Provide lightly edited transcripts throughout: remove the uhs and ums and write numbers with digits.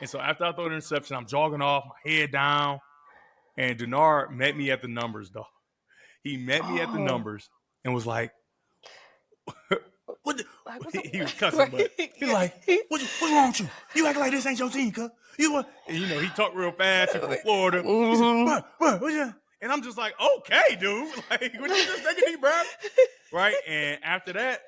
And so after I throw the interception, I'm jogging off, my head down, and Denard met me at the numbers, though. He met me at the numbers and was like, what he was cussing, but he was like, what's wrong with you? You act like this ain't your team, cuz. And, he talked real fast. He's from Florida. He said, bro, and I'm just like, okay, dude. Like, would you just take a deep breath? Right? And after that,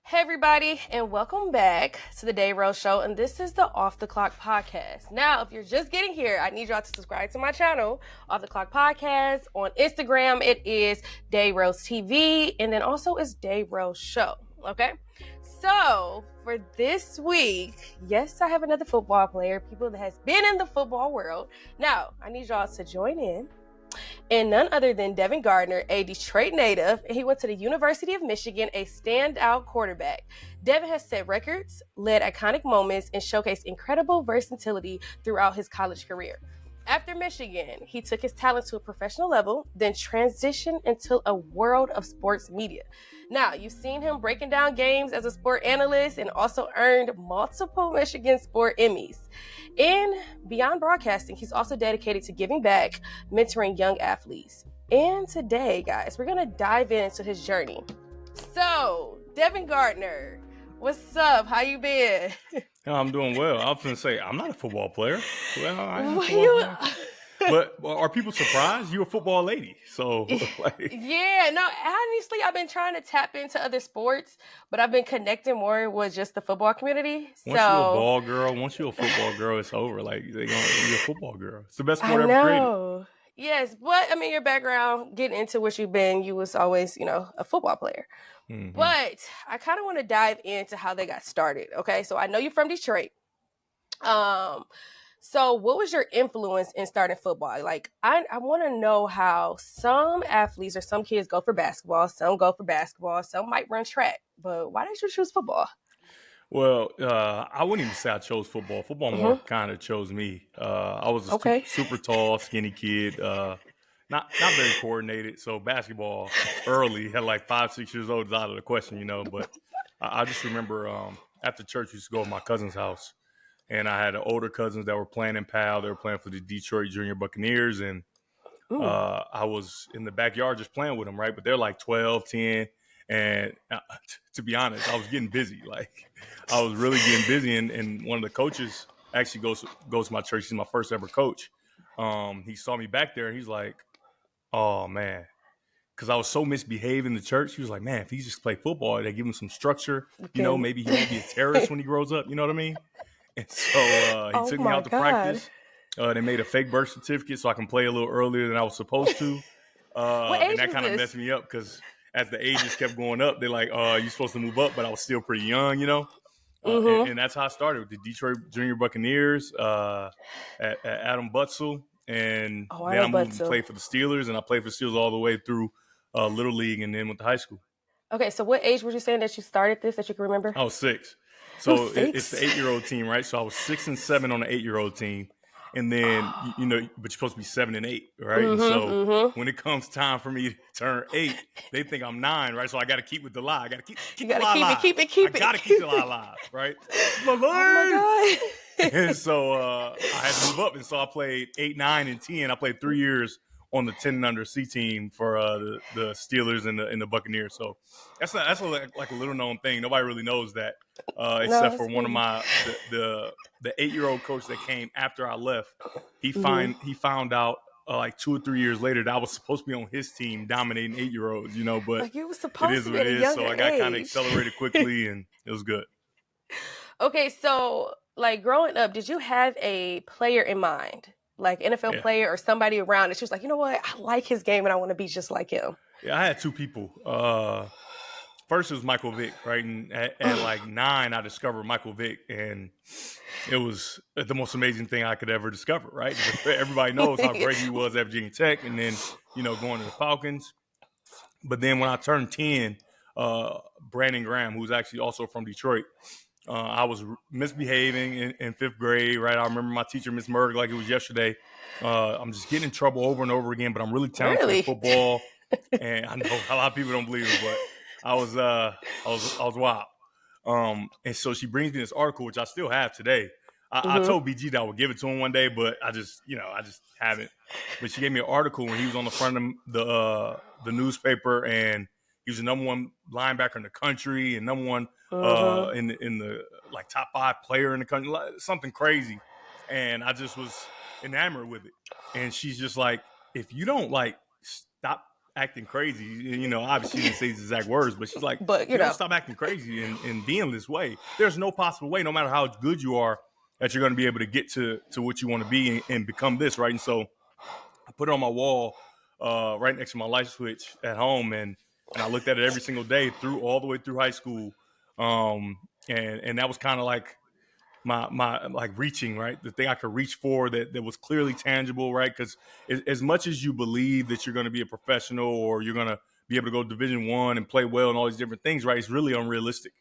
Hey everybody, and welcome back to the Day Rose Show, and this is the Off the Clock Podcast. Now, if you're just getting here, I need y'all to subscribe to my channel, Off the Clock Podcast. On Instagram, it is Day Rose TV, and then also it's Day Rose Show, okay? So, for this week, yes, I have another football player, people that has been in the football world. Now, I need y'all to join in. And none other than Devin Gardner, a Detroit native, and he went to the University of Michigan, a standout quarterback. Devin has set records, led iconic moments, and showcased incredible versatility throughout his college career. After Michigan, he took his talent to a professional level, then transitioned into a world of sports media. Now, you've seen him breaking down games as a sport analyst and also earned multiple Michigan Sport Emmys. And beyond broadcasting, he's also dedicated to giving back, mentoring young athletes. And today, guys, we're going to dive into his journey. So, Devin Gardner, what's up? How you been? I'm doing well. I was going to say, I'm not a football player. Well, I am a football player. But are people surprised? You're a football lady. So, yeah, no, honestly, I've been trying to tap into other sports, but I've been connecting more with just the football community. Once you're a ball girl, once you're a football girl, it's over. Like, you're a football girl. It's the best sport ever created. Yes, but I mean, your background, getting into what you've been, you was always, a football player. Mm-hmm. But I kind of want to dive into how they got started. Okay, so I know you're from Detroit. So what was your influence in starting football? Like, I want to know how some athletes or some kids go for basketball, some go for basketball, some might run track. But why did you choose football? Well, I wouldn't even say I chose football. Football more kind of chose me. I was a super tall, skinny kid, not very coordinated. So basketball early, at like 5, 6 years old, is out of the question, But I just remember after church, we used to go to my cousin's house. And I had older cousins that were playing in PAL. They were playing for the Detroit Junior Buccaneers. And I was in the backyard just playing with them, right? But they're like 12, 10. And to be honest, I was getting busy. Like, I was really getting busy. And one of the coaches actually goes to my church. He's my first ever coach. He saw me back there, and he's like, oh, man. Because I was so misbehaved in the church. He was like, man, if he just play football, they give him some structure. Okay. Maybe he won't be a terrorist when he grows up. You know what I mean? And so he took me out to practice. They made a fake birth certificate so I can play a little earlier than I was supposed to. And that kind of messed me up because as the ages kept going up, they're like, you're supposed to move up, but I was still pretty young, and that's how I started with the Detroit Junior Buccaneers at Adam Butzel. And then I moved to play for the Steelers, and I played for the Steelers all the way through Little League and then went to high school. Okay, so what age were you saying that you started this, that you can remember? I was 6. So it's the 8-year-old team, right? So I was 6 and 7 on the 8-year-old team. And then, but you're supposed to be 7 and 8, right? And so when it comes time for me to turn 8, they think I'm 9, right? So I got to keep with the lie. I got to keep the lie alive. Keep it. I got to keep the lie alive, right? Oh, my God. And so I had to move up. And so I played 8, 9, and 10. I played 3 years on the 10 and under C team for the Steelers and the Buccaneers. So that's like a little known thing. Nobody really knows that except for one of the 8-year-old coach that came after I left. He found out like 2 or 3 years later that I was supposed to be on his team dominating 8-year-olds, but like you were supposed it is what it is. So I got kind of accelerated quickly and it was good. Okay, so like growing up, did you have a player in mind? Like NFL player or somebody around that she was like, you know what, I like his game and I want to be just like him? Yeah, I had 2 people. First it was Michael Vick, right? And at like 9, I discovered Michael Vick, and it was the most amazing thing I could ever discover, right? Everybody knows how great he was at Virginia Tech and then, going to the Falcons. But then when I turned 10, Brandon Graham, who's actually also from Detroit, I was misbehaving in 5th grade, right? I remember my teacher, Miss Murg, like it was yesterday. I'm just getting in trouble over and over again, but I'm really talented at Really? football. And I know a lot of people don't believe it, but I was wild. And so she brings me this article, which I still have today. I told BG that I would give it to him one day, but I just haven't. But she gave me an article when he was on the front of the newspaper, and he was the number one linebacker in the country and number one in the like top 5 player in the country, something crazy. And I just was enamored with it. And she's just like, if you don't like stop acting crazy, and obviously she didn't say these exact words, but she's like, but if you don't stop acting crazy and being this way, there's no possible way, no matter how good you are, that you're going to be able to get to what you want to be and become this, right? And so I put it on my wall right next to my light switch at home, and I looked at it every single day all the way through high school, and that was kind of like my like reaching, right? The thing I could reach for that was clearly tangible, right? Because as much as you believe that you're going to be a professional or you're going to be able to go Division I and play well and all these different things, right? It's really unrealistic.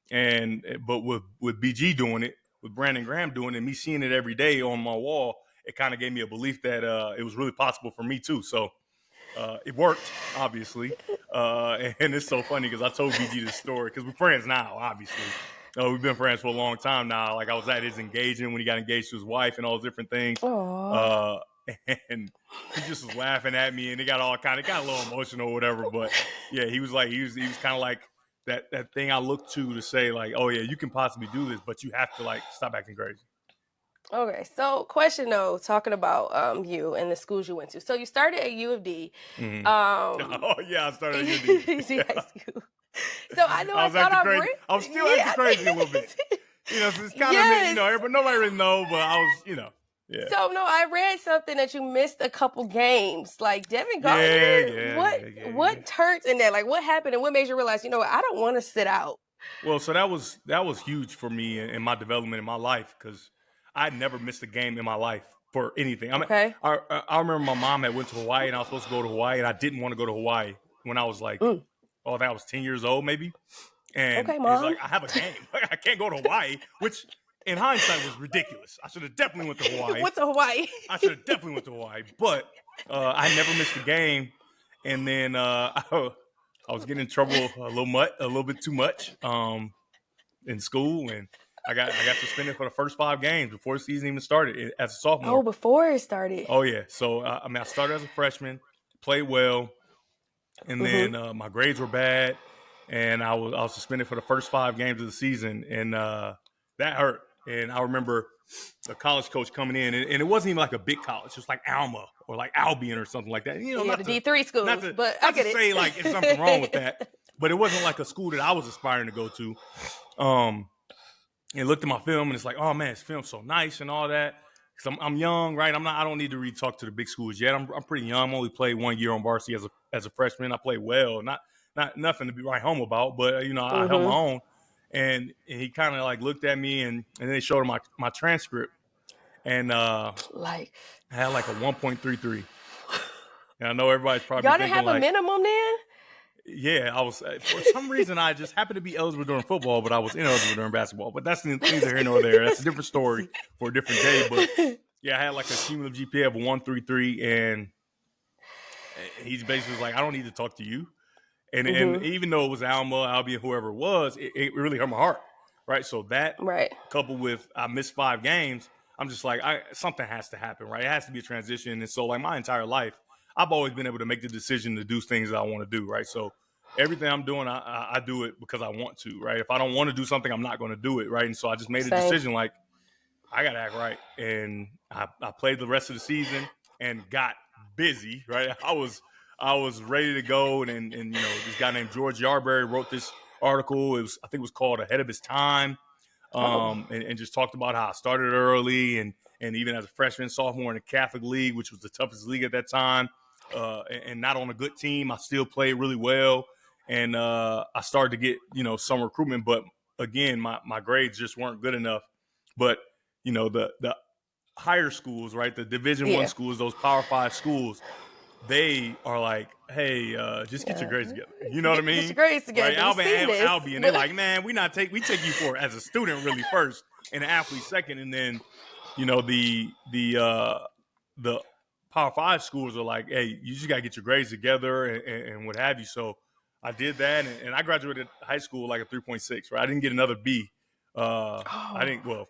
But with BG doing it, with Brandon Graham doing it, me seeing it every day on my wall, it kind of gave me a belief that it was really possible for me too. So it worked, obviously. And it's so funny because I told BG this story because we're friends now, obviously. We've been friends for a long time now. Like I was at his engagement when he got engaged to his wife and all those different things. And he just was laughing at me, and it got a little emotional or whatever. But yeah, he was kind of like that thing I look to say like, oh yeah, you can possibly do this, but you have to like stop acting crazy. Okay, so question though, talking about you and the schools you went to. So you started at U of D. Mm-hmm. Oh yeah, I started at U of D. High school. So I know I was acting thought crazy. I was still acting crazy a little bit. So it's kind of but nobody really know. But I was, yeah. So no, I read something that you missed a couple games, like Devin Gardner. What turned in that? Like what happened, and what made you realize, I don't want to sit out? Well, so that was huge for me in my development in my life because I never missed a game in my life for anything. I mean, okay. I remember my mom had went to Hawaii, and I was supposed to go to Hawaii, and I didn't want to go to Hawaii when I was like, I think I was 10 years old, maybe. And okay, Mom. It's like, I have a game. I can't go to Hawaii, which in hindsight was ridiculous. I should have definitely went to Hawaii. I should have definitely went to Hawaii, but I never missed a game. And then I was getting in trouble a little bit too much in school, and I got suspended for the first 5 games before the season even started as a sophomore. Oh, before it started. Oh yeah. So I started as a freshman, played well, and then my grades were bad, and I was suspended for the first 5 games of the season, and that hurt. And I remember the college coach coming in, and it wasn't even like a big college, just like Alma or like Albion or something like that. Not the D3 schools, but I get it. Say like it's something wrong with that, but it wasn't like a school that I was aspiring to go to. And looked at my film, and it's like, oh man, this film's so nice and all that. Because I'm young, right? I don't need to really talk to the big schools yet. I'm pretty young. I only played 1 year on varsity as a freshman. I played well, not nothing to be right home about, but I held my own. And he kind of like looked at me, and then they showed him my transcript, and I had like a 1.33. And I know everybody's probably y'all didn't have a minimum then. Yeah, I was for some reason I just happened to be eligible during football, but I was ineligible during basketball. But that's neither here nor there. That's a different story for a different day. But yeah, I had like a cumulative GPA of 133, and he's basically like, I don't need to talk to you. And even though it was Alma, Albion, whoever it was, it really hurt my heart, right? So that coupled with I missed 5 games, I'm just like, something has to happen, right? It has to be a transition. And so like my entire life, I've always been able to make the decision to do things that I want to do, right? So everything I'm doing, I do it because I want to, right? If I don't want to do something, I'm not going to do it, right? And so I just made a decision like, I got to act right. And I played the rest of the season and got busy, right? I was ready to go, and this guy named George Yarberry wrote this article. I think it was called Ahead of His Time, and just talked about how I started early, and even as a freshman, sophomore in the Catholic League, which was the toughest league at that time, and not on a good team, I still played really well, and I started to get some recruitment, but again, my grades just weren't good enough. But the higher schools, right, the Division I schools, those Power 5 schools, they are like, hey, just get your grades together. You know what I mean? Get your grades together. Right? Alvin and Albie, and they're like, man, we take you for as a student really first, and an athlete second, and then, the Power 5 schools are like, hey, you just gotta get your grades together and what have you. So I did that, and I graduated high school like a 3.6. Right? I didn't get another B. I didn't. Well,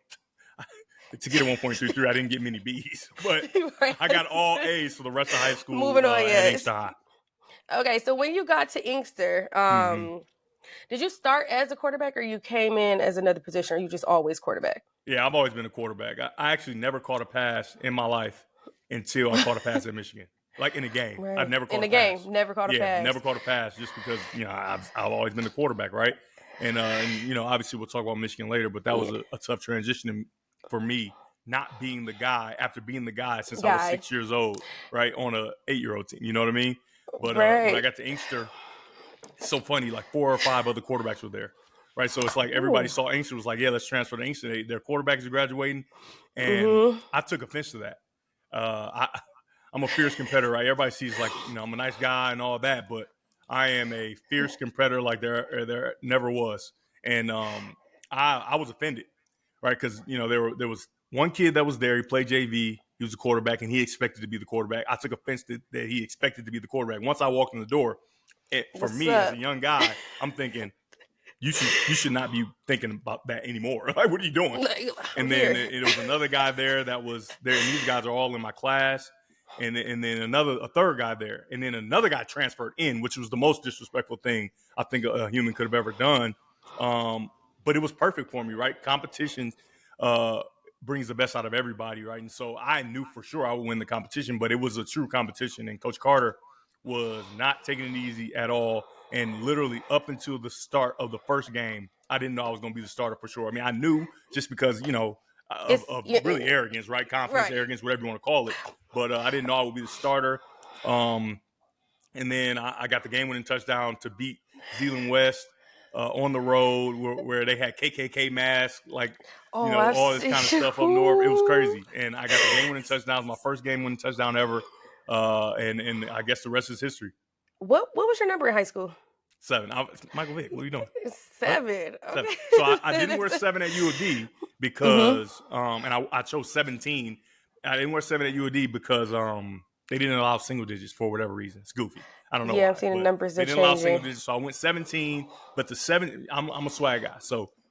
to get a 1.33, I didn't get many B's, but right. I got all A's for the rest of high school. Moving on, yes. At Inkster High. Okay, so when you got to Inkster, did you start as a quarterback, or you came in as another position, or you just always quarterback? Yeah, I've always been a quarterback. I actually never caught a pass in my life until I caught a pass at Michigan. Like in a game. Right. I've never caught a pass. In a game, never caught a pass. Yeah, never caught a pass just because, I've always been the quarterback, right? And obviously we'll talk about Michigan later, but that was a tough transition for me, not being the guy after being the guy since I was 6 years old, right, on a 8-year-old team. You know what I mean? But when I got to Inkster, it's so funny, like 4 or 5 other quarterbacks were there, right? So it's like everybody saw Inkster, was like, yeah, let's transfer to Inkster. Their quarterbacks are graduating, and I took offense to that. I'm a fierce competitor, right? Everybody sees like, I'm a nice guy and all that, but I am a fierce competitor like there never was. And I was offended, right? Because, there was one kid that was there. He played JV. He was a quarterback, and he expected to be the quarterback. I took offense that he expected to be the quarterback. Once I walked in the door, for me as a young guy, I'm thinking, you should not be thinking about that anymore. Like, what are you doing? And then it was another guy there that was there, and these guys are all in my class. And then a third guy there, and then another guy transferred in, which was the most disrespectful thing I think a human could have ever done. But it was perfect for me, right? Competition brings the best out of everybody, right? And so I knew for sure I would win the competition, but it was a true competition, and Coach Carter was not taking it easy at all. And literally up until the start of the first game, I didn't know I was going to be the starter for sure. I mean, I knew just because, of really arrogance, right? Confidence, arrogance, whatever you want to call it. But I didn't know I would be the starter. And then I got the game-winning touchdown to beat Zeeland West on the road where they had KKK masks, like, all this kind of stuff up north. It was crazy. And I got the game-winning touchdown. It was my first game-winning touchdown ever. And I guess the rest is history. What was your number in high school? 7. Michael Vick, what are you doing? 7. Okay. 7. So I didn't wear 7 at UOD because, and I chose 17. I didn't wear 7 at UOD because they didn't allow single digits for whatever reason. It's goofy. I don't know. Yeah, I've seen the numbers they didn't allow single digits, so I went 17. But the 7, I'm a swag guy,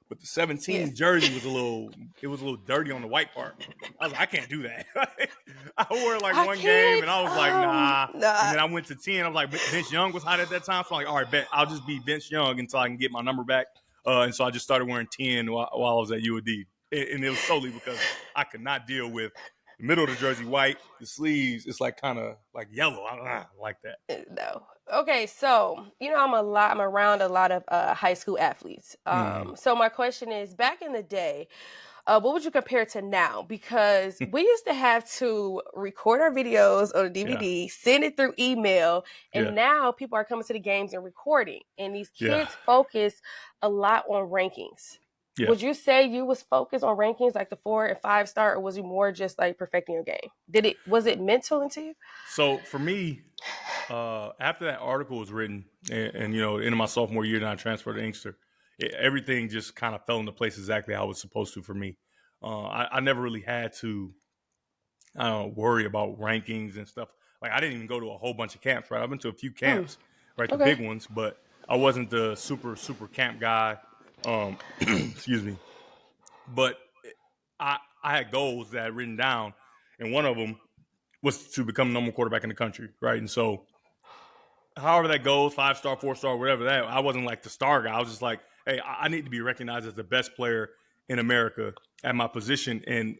but the 17 jersey was a little dirty on the white part. I was like, I can't do that. I wore it like one game, and I was like, nah. And then I went to 10. I was like, Vince Young was hot at that time, so I'm like, all right, bet I'll just be Vince Young until I can get my number back. And so I just started wearing 10 while I was at UOD, and it was solely because I could not deal with the middle of the jersey white, the sleeves, it's like kind of like yellow. I don't like that. No. Okay, so I'm around a lot of high school athletes. So my question is, back in the day, what would you compare to now? Because we used to have to record our videos on a DVD, send it through email, and now people are coming to the games and recording. And these kids focus a lot on rankings. Yeah. Would you say you was focused on rankings like the 4 and 5 star, or was you more just like perfecting your game? Was it mental into you? So for me, after that article was written, and into my sophomore year, then I transferred to Inkster, everything just kind of fell into place exactly how it was supposed to for me. I never really had to, worry about rankings and stuff. Like, I didn't even go to a whole bunch of camps, right? I've been to a few camps, right, the big ones, but I wasn't the super camp guy. Excuse me. But I had goals that I had written down, and one of them was to become the number one quarterback in the country, right? And so however that goes, 5-star, 4-star, whatever that, I wasn't like the star guy. I was just like, hey, I need to be recognized as the best player in America at my position. And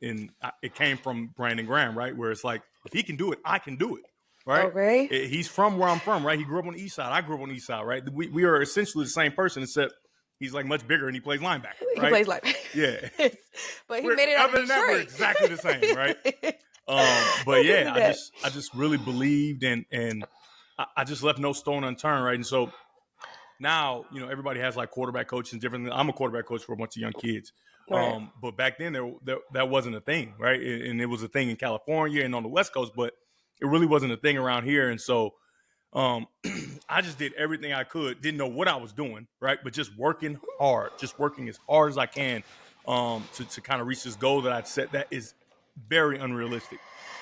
it came from Brandon Graham, right? Where it's like, if he can do it, I can do it, right? Okay. He's from where I'm from, right? He grew up on the east side. I grew up on the east side, right? We are essentially the same person, except he's like much bigger and he plays linebacker, right? He plays linebacker. Yeah. But he made it out of Detroit. Other than that, we're exactly the same, right? But yeah, I just really believed and I just left no stone unturned, right? And so now, everybody has like quarterback coaches different. I'm a quarterback coach for a bunch of young kids. Right. But back then that wasn't a thing, right? And it was a thing in California and on the West Coast, but it really wasn't a thing around here. And so I just did everything I could, didn't know what I was doing, right? But just working hard, just working as hard as I can to kind of reach this goal that I'd set that is very unrealistic,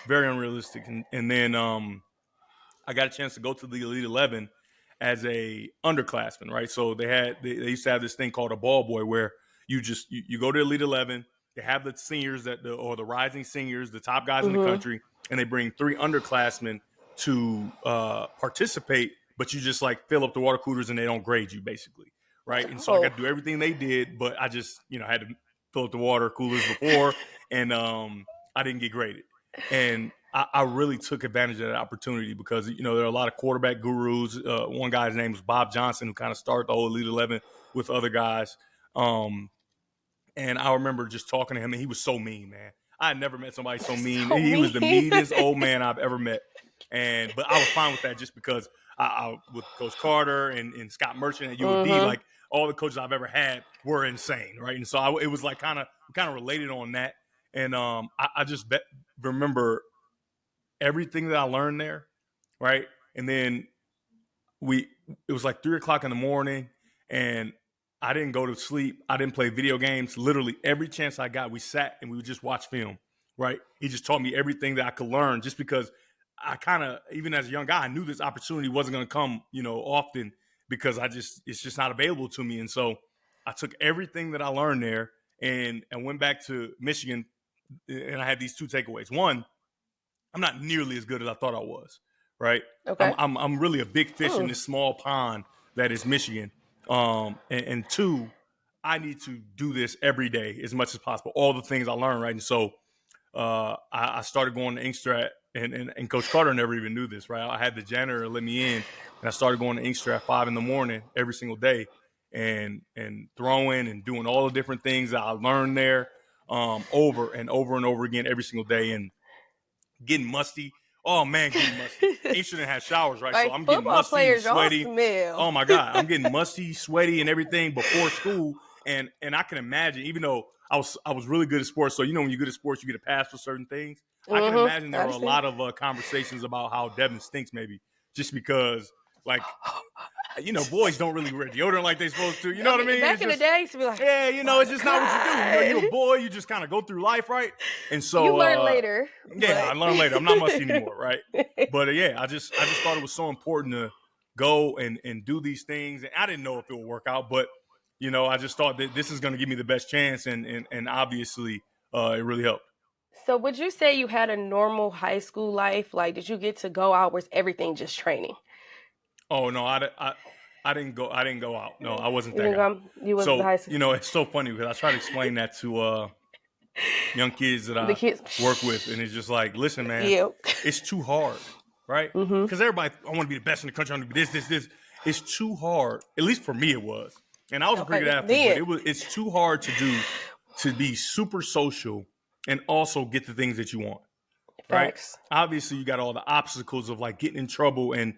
very unrealistic. And then I got a chance to go to the Elite 11 as a underclassman, right? So they used to have this thing called a ball boy where you go to Elite 11, they have the seniors or the rising seniors, the top guys in the country, and they bring 3 underclassmen to participate, but you just like fill up the water coolers and they don't grade you basically, right? And so I got to do everything they did, but I just, had to fill up the water coolers before, and I didn't get graded. And I really took advantage of that opportunity because, there are a lot of quarterback gurus. One guy's name was Bob Johnson, who kind of started the whole Elite 11 with other guys. And I remember just talking to him, and he was so mean, man. I had never met somebody so mean. He was the meanest old man I've ever met. But I was fine with that just because I with Coach Carter and Scott Merchant at UAB, like all the coaches I've ever had were insane, right? And so it was like kind of related on that. And I just remember everything that I learned there, right? And then it was like 3:00 in the morning, and I didn't go to sleep. I didn't play video games. Literally every chance I got, we sat and we would just watch film, right? He just taught me everything that I could learn just because I kind of, even as a young guy, I knew this opportunity wasn't going to come, often because it's just not available to me. And so I took everything that I learned there and went back to Michigan, and I had these 2 takeaways. One, I'm not nearly as good as I thought I was, right? Okay. I'm really a big fish in this small pond that is Michigan. And 2, I need to do this every day as much as possible. All the things I learned, right? And so I started going to Inkster, and Coach Carter never even knew this, right? I had the janitor let me in, and I started going to Inkster at 5 a.m. every single day, and throwing and doing all the different things that I learned there over and over and over again every single day, and getting musty. Oh man, getting musty. Inkster didn't have showers, right? So I'm getting musty and sweaty. Oh my God, I'm getting musty, sweaty, and everything before school. And I can imagine, even though I was really good at sports, so when you're good at sports, you get a pass for certain things. I can imagine there were a lot of conversations about how Devin stinks, maybe just because, like, boys don't really wear deodorant like they're supposed to. You know what I mean? Back in the day, used to be like, yeah, it's just not what you do. You're a boy. You just kind of go through life, right? And so you learn later. Yeah, I learned later. I'm not musty anymore, right? But yeah, I just thought it was so important to go and do these things. And I didn't know if it would work out, but I just thought that this is going to give me the best chance, and obviously it really helped. So would you say you had a normal high school life? Like, did you get to go out? Was everything just training? Oh no, I didn't go out. No, I wasn't that guy. You wasn't high school. It's so funny because I try to explain that to young kids that I work with, and it's just like, listen, man, it's too hard, right? Because everybody, I want to be the best in the country. I want to be this. It's too hard. At least for me, it was. And I was a pretty good athlete, but it's too hard to be super social and also get the things that you want, right? Facts. Obviously, you got all the obstacles of like getting in trouble, and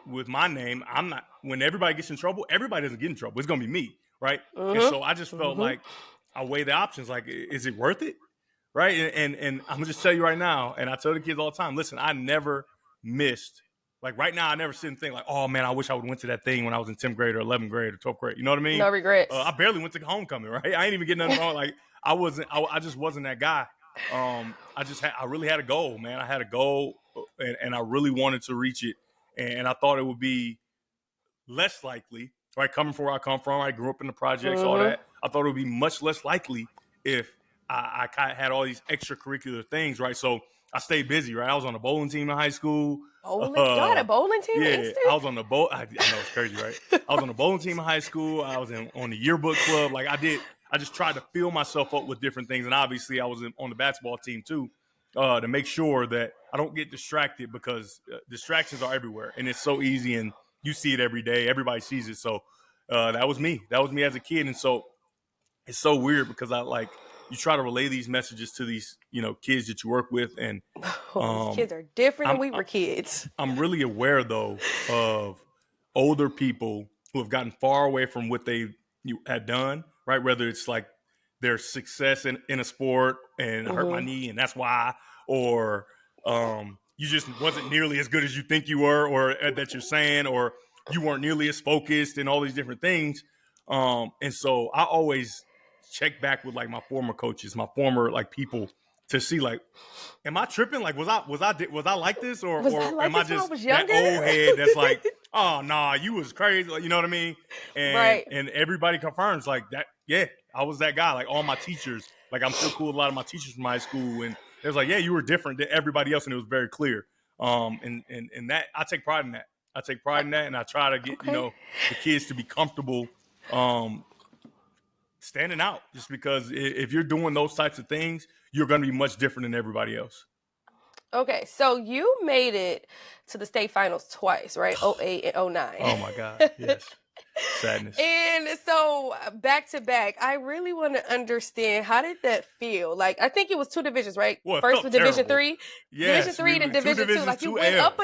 with my name, I'm not. When everybody gets in trouble, everybody doesn't get in trouble. It's gonna be me, right? And so I just felt like I weigh the options. Like, is it worth it, right? And I'm gonna just tell you right now, and I tell the kids all the time. Listen, I never missed. Like right now, I never sit and think like, oh man, I wish I would have went to that thing when I was in 10th grade or 11th grade or 12th grade. You know what I mean? No regrets. I barely went to homecoming, right? I ain't even getting nothing wrong. Like I just wasn't that guy. I really had a goal, man. I had a goal, and I really wanted to reach it. And I thought it would be less likely, right? Coming from where I come from, I grew up in the projects, all that. I thought it would be much less likely if I had all these extracurricular things, right? So I stayed busy, right? I was on the bowling team in high school. Bowling? Y'all had a bowling team? Yeah, I was on the bowl. I know it's crazy, right? I was on the bowling team in high school. I was on the yearbook club. Like I just tried to fill myself up with different things. And obviously I was on the basketball team too, to make sure that I don't get distracted, because distractions are everywhere and it's so easy, and you see it every day. Everybody sees it. So that was me. That was me as a kid. And so it's so weird because you try to relay these messages to these, kids that you work with. And these kids are different than we were kids. I'm really aware though of older people who have gotten far away from what they had done, right? Whether it's like their success in a sport and I hurt my knee and that's why, or you just wasn't nearly as good as you think you were, or that you're saying, or you weren't nearly as focused and all these different things. And so I always check back with like my former coaches, my former like people to see like, am I tripping? Like, was I like this, or am I just that old head that's like, oh nah, you was crazy, like, you know what I mean? And everybody confirms like that. Yeah, I was that guy. Like all my teachers, like I'm still cool with a lot of my teachers from high school, and it was like, yeah, you were different than everybody else, and it was very clear. And that I take pride in that. I take pride in that, and I try to get the kids to be comfortable standing out, just because if you're doing those types of things, you're going to be much different than everybody else. Okay, so you made it to the state finals twice, right? 08 and 09. Oh my God, yes. Sadness. And so back to back, I really want to understand, how did that feel? Like, I think it was 2 divisions, right? Well, First was Division 3, yes, Division 3, and Division 2. Like you went up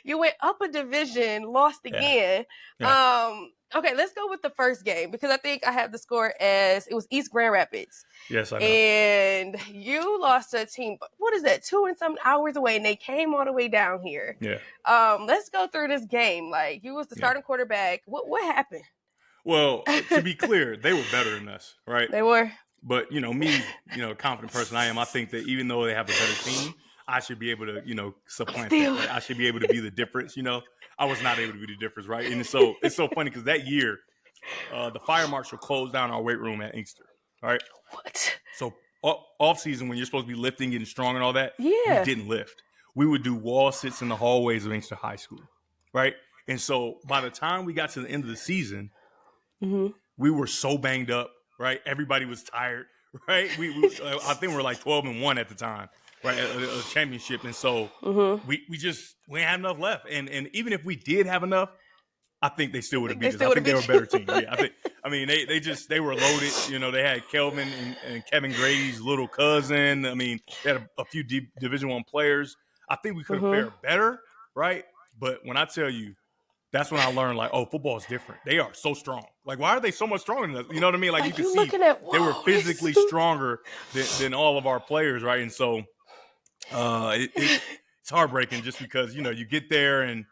you went up a division, lost again. Yeah. Okay, let's go with the first game, because I think I have the score as it was East Grand Rapids. Yes, I know. And you lost to a team, what is that, 2 and some hours away, and they came all the way down here. Yeah. Let's go through this game. Like, you was the starting quarterback. What happened? Well, to be clear, they were better than us, right? They were. But, me, confident person I am, I think that even though they have a better team, I should be able to, supplant that. Right? I should be able to be the difference, I was not able to be the difference, right? And so it's so funny because that year, the fire marshal closed down our weight room at Inkster, all right? What? So off season, when you're supposed to be lifting, getting strong and all that, we didn't lift. We would do wall sits in the hallways of Inkster High School, right? And so by the time we got to the end of the season, we were so banged up, right? Everybody was tired, right? I think we were like 12-1 at the time, right? A championship. And so we didn't have enough left. And even if we did have enough, I think they still would have beat us. I think they were a better team. Yeah, they were loaded. They had Kelvin and Kevin Grady's little cousin. They had a few Division I players. I think we could have fared better, right? But when I tell you, that's when I learned, like, oh, football is different. They are so strong. Like, why are they so much stronger than us? You know what I mean? Like you can see they were physically stronger than all of our players, right? And so it's heartbreaking, just because you get there and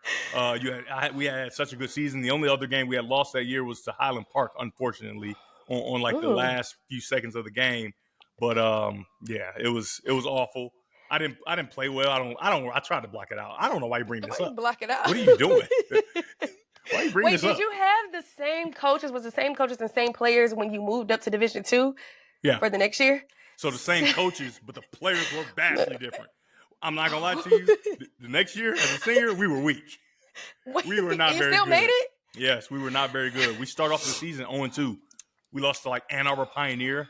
we had such a good season. The only other game we had lost that year was to Highland Park, unfortunately, on like the last few seconds of the game. But it was awful. I didn't play well. I tried to block it out. I don't know why you bring this up. Block it out. What are you doing? Why are you bringing this up? Did you have the same coaches? Was the same coaches and same players when you moved up to Division II? Yeah. For the next year? So the same coaches, but the players were vastly different. I'm not gonna lie to you. The next year, as a senior, we were weak. We were not very good. You still made it? Yes, we were not very good. We started off the season 0-2. We lost to like Ann Arbor Pioneer,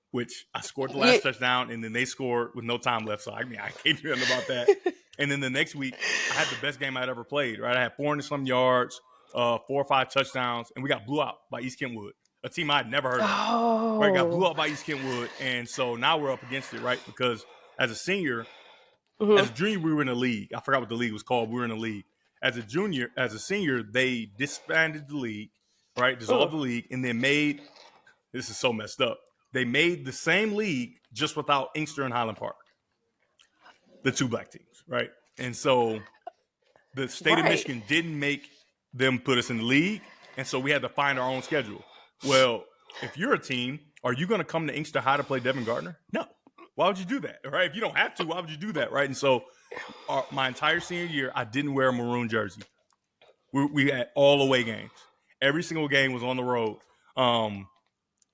which I scored the last touchdown, and then they scored with no time left. So I can't do nothing about that. And then the next week, I had the best game I'd ever played. Right, I had 400-some yards, 4 or 5 touchdowns, and we got blew out by East Kentwood, a team I had never heard of. Oh. Right, got blew out by East Kentwood, and so now we're up against it, right? Because as a senior, as a junior, we were in the league. I forgot what the league was called. We were in the league. As a senior, they disbanded the league, right? Dissolved the league, and then this is so messed up. They made the same league just without Inkster and Highland Park, the 2 black teams, right? And so the state of Michigan didn't make them put us in the league, and so we had to find our own schedule. Well, if you're a team, are you going to come to Inkster High to play Devin Gardner? No. Why would you do that, right? If you don't have to, why would you do that, right? And so my entire senior year, I didn't wear a maroon jersey. We had all away games. Every single game was on the road,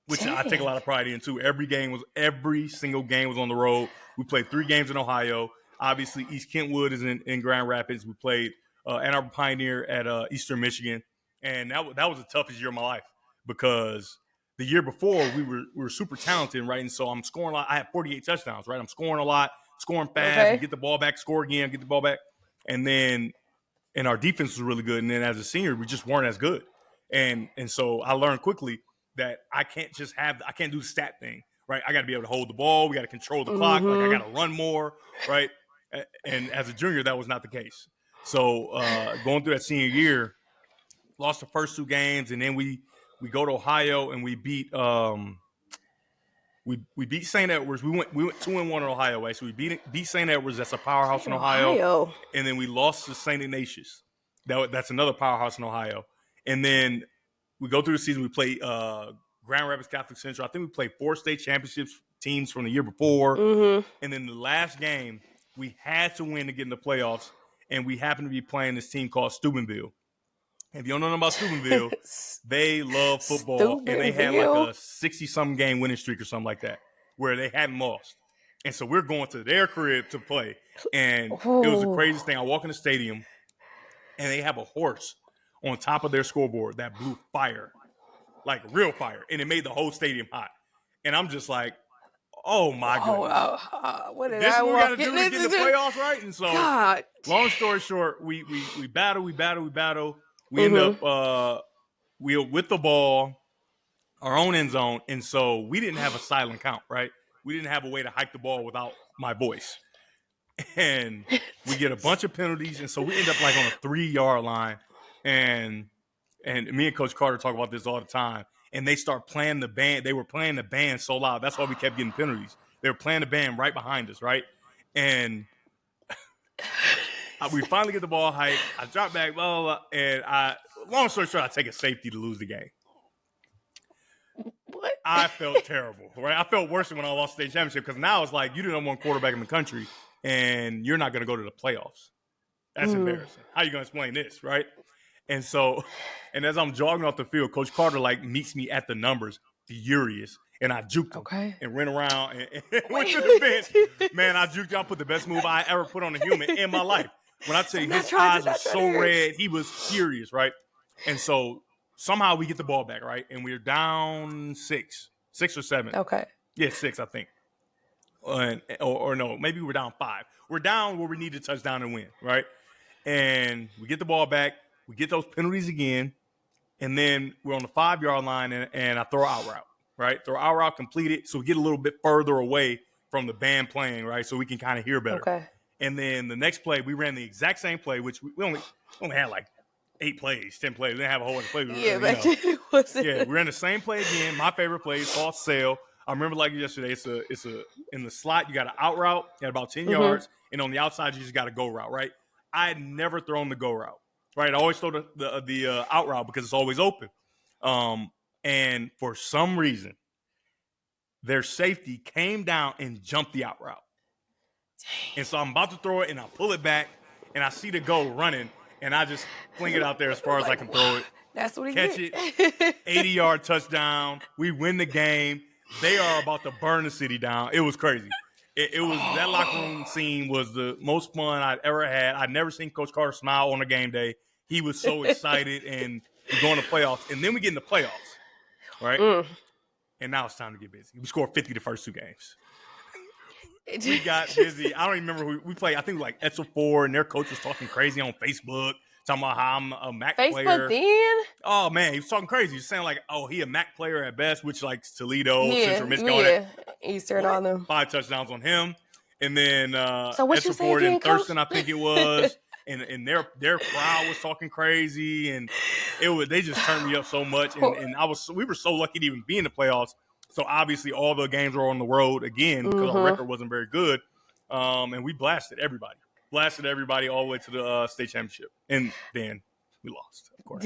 which I take a lot of pride in, too. Every single game was on the road. We played 3 games in Ohio. Obviously, East Kentwood is in Grand Rapids. We played Ann Arbor Pioneer at Eastern Michigan. And that was the toughest year of my life, because the year before, we were super talented, right? And so I'm scoring a lot. I had 48 touchdowns, right? I'm scoring a lot, scoring fast, and get the ball back, score again, get the ball back. And our defense was really good. And then as a senior, we just weren't as good. And so I learned quickly that I can't do the stat thing, right? I got to be able to hold the ball. We got to control the clock. Like, I got to run more, right? And as a junior, that was not the case. So going through that senior year, lost the first 2 games, and then we go to Ohio and we beat We beat St. Edwards. We went 2-1 in Ohio, right? So we beat St. Edwards. That's a powerhouse in Ohio. And then we lost to St. Ignatius. That's another powerhouse in Ohio. And then we go through the season. We play Grand Rapids Catholic Central. I think we played 4 state championships teams from the year before. And then the last game, we had to win to get in the playoffs. And we happened to be playing this team called Steubenville. If you don't know about Steubenville, they love football, and they had like a 60-something game winning streak or something like that, where they hadn't lost. And so we're going to their crib to play, and it was the craziest thing. I walk in the stadium, and they have a horse on top of their scoreboard that blew fire, like real fire, and it made the whole stadium hot. And I'm just like, oh my goodness, this is what we got to do to get in the playoffs, right? And so, long story short, we battle. We end up we with the ball, our own end zone, and so we didn't have a silent count, right? We didn't have a way to hike the ball without my voice, and we get a bunch of penalties, and so we end up like on a 3-yard line, and me and Coach Carter talk about this all the time. And they start playing the band. They were playing the band so loud. That's why we kept getting penalties. They were playing the band right behind us, right? And we finally get the ball hiked. I drop back, blah, blah, blah, and long story short, I take a safety to lose the game. What? I felt terrible, right? I felt worse than when I lost the state championship because now it's like you're the number one quarterback in the country and you're not going to go to the playoffs. That's embarrassing. How are you going to explain this, right? And so, and as I'm jogging off the field, Coach Carter like meets me at the numbers, furious, and I juked him and ran around and went to the bench. Man, I juked him. I put the best move I ever put on a human in my life. When I tell you, his eyes were so red, he was furious, right? And so somehow we get the ball back, right? And we're down 6 or 7. Okay. Yeah, 6, I think. Or no, maybe we're down 5. We're down where we need to touchdown and win, right? And we get the ball back. We get those penalties again. And then we're on the 5-yard line, and I throw out route, right? Throw out route, complete it. So we get a little bit further away from the band playing, right? So we can kind of hear better. Okay. And then the next play, we ran the exact same play, which we only had like 8 plays, 10 plays. We didn't have a whole bunch of plays. We ran the same play again. My favorite play is called sail. I remember like yesterday. It's in the slot. You got an out route at about 10 yards, and on the outside you just got a go route, right? I had never thrown the go route, right? I always throw the out route because it's always open. And for some reason, their safety came down and jumped the out route. And so I'm about to throw it, and I pull it back, and I see the go running, and I just fling it out there as far as I can throw it. That's what he catch did. it, 80-yard touchdown. We win the game. They are about to burn the city down. It was crazy. It was that locker room scene was the most fun I'd ever had. I'd never seen Coach Carter smile on a game day. He was so excited, and we're going to playoffs. And then we get in the playoffs, right? And now it's time to get busy. We scored 50 the first 2 games. We got busy. I don't even remember who we played. I think like Etzel 4, and their coach was talking crazy on Facebook, talking about how I'm a MAC player. Facebook then? Oh, man, he was talking crazy. He was saying like, oh, he a MAC player at best, which like Toledo, Central Michigan, all that. Eastern on them. 5 touchdowns on him. And then so what Etzel you say 4 again, and Thurston, I think it was. And their crowd was talking crazy, and they just turned me up so much. And we were so lucky to even be in the playoffs. So obviously all the games were on the road again because our record wasn't very good. And we blasted everybody all the way to the state championship. And then we lost, of course.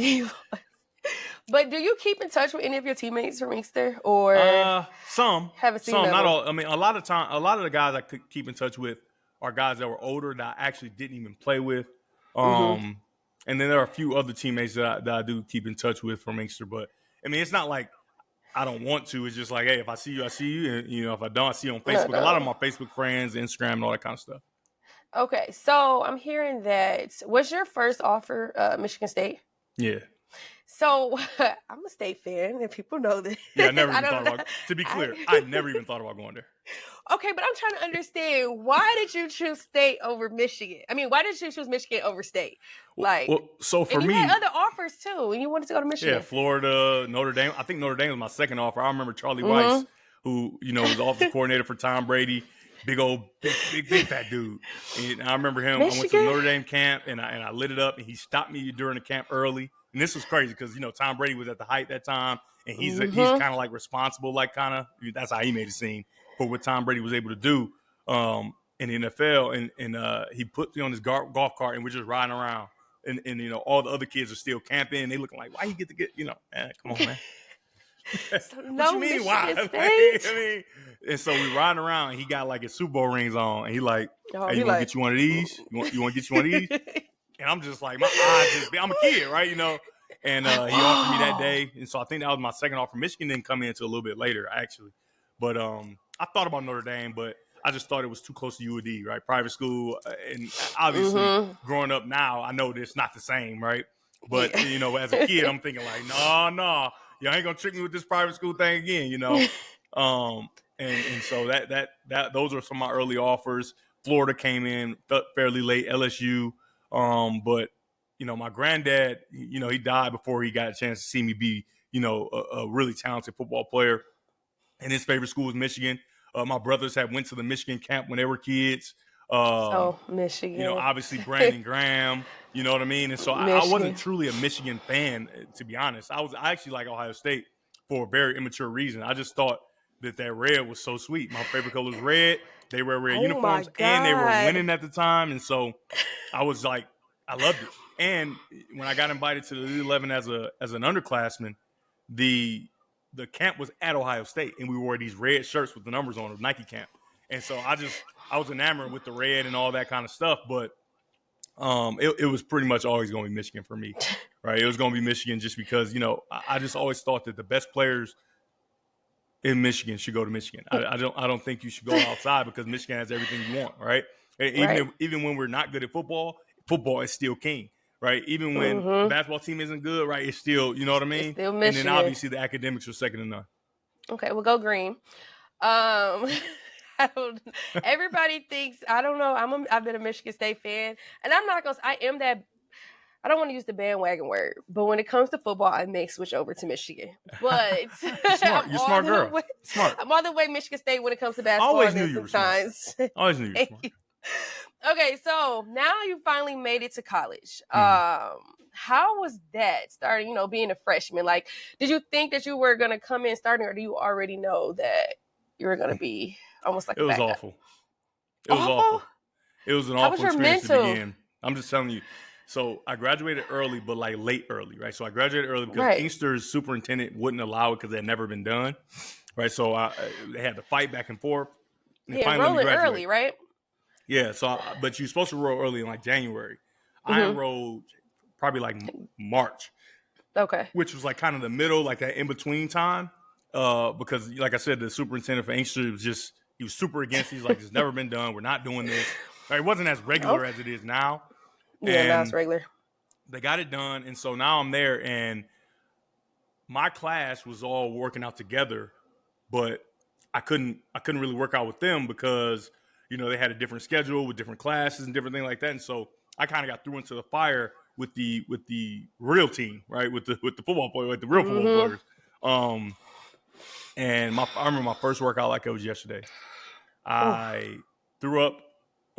But do you keep in touch with any of your teammates from Inkster, or some? Haven't seen some, them. Not all. I mean, a lot of the guys I could keep in touch with are guys that were older that I actually didn't even play with. And then there are a few other teammates that I do keep in touch with from Inkster. But I mean, it's not like I don't want to. It's just like, hey, if I see you, I see you. And, if I don't, I see you on Facebook. A lot of them are Facebook friends, Instagram, and all that kind of stuff. Okay, so I'm hearing that. Was your first offer Michigan State? Yeah. So I'm a State fan, and people know this. Yeah, I never even thought about. To be clear, I never even thought about going there. Okay, but I'm trying to understand, why did you choose State over Michigan? I mean, why did you choose Michigan over State? So for me, you had other offers too, and you wanted to go to Michigan. Yeah, Florida, Notre Dame. I think Notre Dame was my second offer. I remember Charlie Weiss, who was the offensive coordinator for Tom Brady. Big old, big fat dude. And I remember him. Michigan? I went to Notre Dame camp, and I lit it up, and he stopped me during the camp early. and this was crazy because, Tom Brady was at the height that time, and he's kind of like responsible, like that's how he made it seem for what Tom Brady was able to do in the NFL. And he put me on his golf cart, and we're just riding around. And all the other kids are still camping, and they looking like, why you get to get, man, come on, man. So what you mean, why? And so we riding around, and he got like his Super Bowl rings on, and he like, hey, you want to get you one of these? You want to get you one of these? And I'm just like, my eyes I'm a kid, right? And he offered me that day. And so I think that was my second offer. Michigan didn't come in until a little bit later, actually. But I thought about Notre Dame, but I just thought it was too close to UAD, right? Private school. And obviously, growing up now, I know that it's not the same, right? But, as a kid, I'm thinking like, no, y'all ain't going to trick me with this private school thing again, And so that those are some of my early offers. Florida came in fairly late, LSU. But my granddad, he died before he got a chance to see me be, a really talented football player. And his favorite school was Michigan. My brothers had went to the Michigan camp when they were kids. Michigan. Obviously Brandon Graham, you know what I mean? And so I wasn't truly a Michigan fan, to be honest. I actually like Ohio State for a very immature reason. I just thought that red was so sweet. My favorite color was red. They wear red uniforms, and they were winning at the time. And so I was like, I loved it. And when I got invited to the Elite 11 as an underclassman, the camp was at Ohio State, and we wore these red shirts with the numbers on it, Nike camp. And so I was enamored with the red and all that kind of stuff. But it was pretty much always going to be Michigan for me, right? It was going to be Michigan just because, I just always thought that the best players in Michigan should go to Michigan. I don't think you should go outside because Michigan has everything you want, right? Even when we're not good at football is still king, right? Even when the basketball team isn't good, right? It's still, you know what I mean? It's still Michigan. And then obviously the academics are second to none. Okay, we'll go green. Everybody thinks, I don't know, I've been a Michigan State fan, and I'm not gonna, I am that, I don't want to use the bandwagon word, but when it comes to football, I may switch over to Michigan. But you're a smart girl. Smart. I'm all the way Michigan State when it comes to basketball. Always knew you were smart. Always knew you were smart. Okay, so now you finally made it to college. How was that starting, being a freshman? Like, did you think that you were going to come in starting, or do you already know that you were going to be almost like it was awful. It was awful. It was an awful experience to begin. I'm just telling you. So I graduated early, but like late early, right? So I graduated early because Inkster's superintendent wouldn't allow it because it had never been done, right? So they had to fight back and forth. And enrolling early, right? Yeah. So, but you're supposed to enroll early in like January. I enrolled probably like March. Okay. Which was like kind of the middle, like that in between time, because like I said, the superintendent for Inkster he was super against. He's like, it's never been done. We're not doing this. Right? It wasn't as regular as it is now. Yeah, now it's regular. They got it done, and so now I'm there, and my class was all working out together, but I couldn't really work out with them because they had a different schedule with different classes and different things like that, and so I kind of got thrown into the fire with the real team, right? With the football players, like the real football players. And I remember my first workout like it was yesterday. I threw up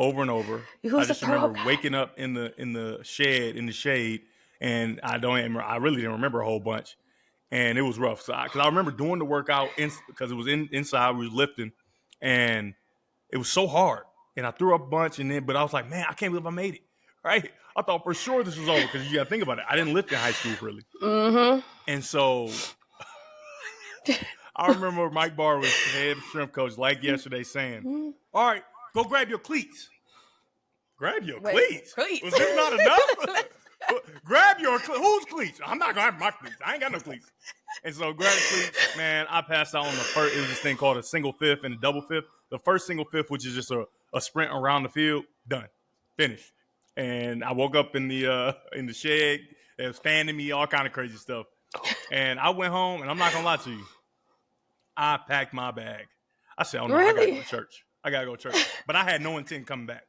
over and over. I just remember waking up in the shade, and I really didn't remember a whole bunch, and it was rough. So because I remember doing the workout because it was inside, we was lifting, and it was so hard, and I threw up a bunch, but I was like, man, I can't believe I made it. Right? I thought for sure this was over because you got to think about it. I didn't lift in high school really, and so I remember Mike Barr was head strength coach like yesterday saying, all right, go grab your cleats. Grab your cleats? Was this not enough? Grab your cleats. Whose cleats? I'm not grabbing my cleats. I ain't got no cleats. And so grab the cleats. Man, I passed out on the first. It was this thing called a single fifth and a double fifth. The first single fifth, which is just a sprint around the field, done. Finished. And I woke up in the shed. They was fanning me, all kind of crazy stuff. And I went home, and I'm not going to lie to you. I packed my bag. I said, oh, no, I got to go to church. I got to go to church. But I had no intent coming back.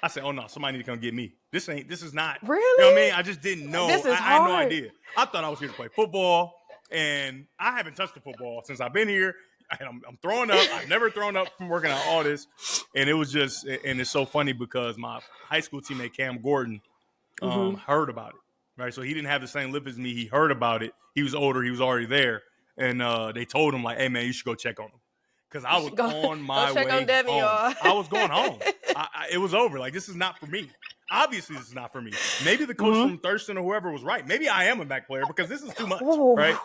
I said, oh, no, somebody need to come get me. This is not. Really? You know what I mean? I just didn't know. This is I had no hard. idea. I thought I was here to play football, and I haven't touched the football since I've been here. I'm throwing up. I've never thrown up from working out all this. And it was just, and it's so funny because my high school teammate, Cam Gordon, heard about it. right? So he didn't have the same lip as me. He heard about it. He was older. He was already there. And they told him, like, hey, man, you should go check on him. Because I was on my way on Devin, home. y'all. I was going home. It was over. Like, this is not for me. Obviously, this is not for me. Maybe the coach from Thurston or whoever was right. Maybe I am a back player because this is too much, right?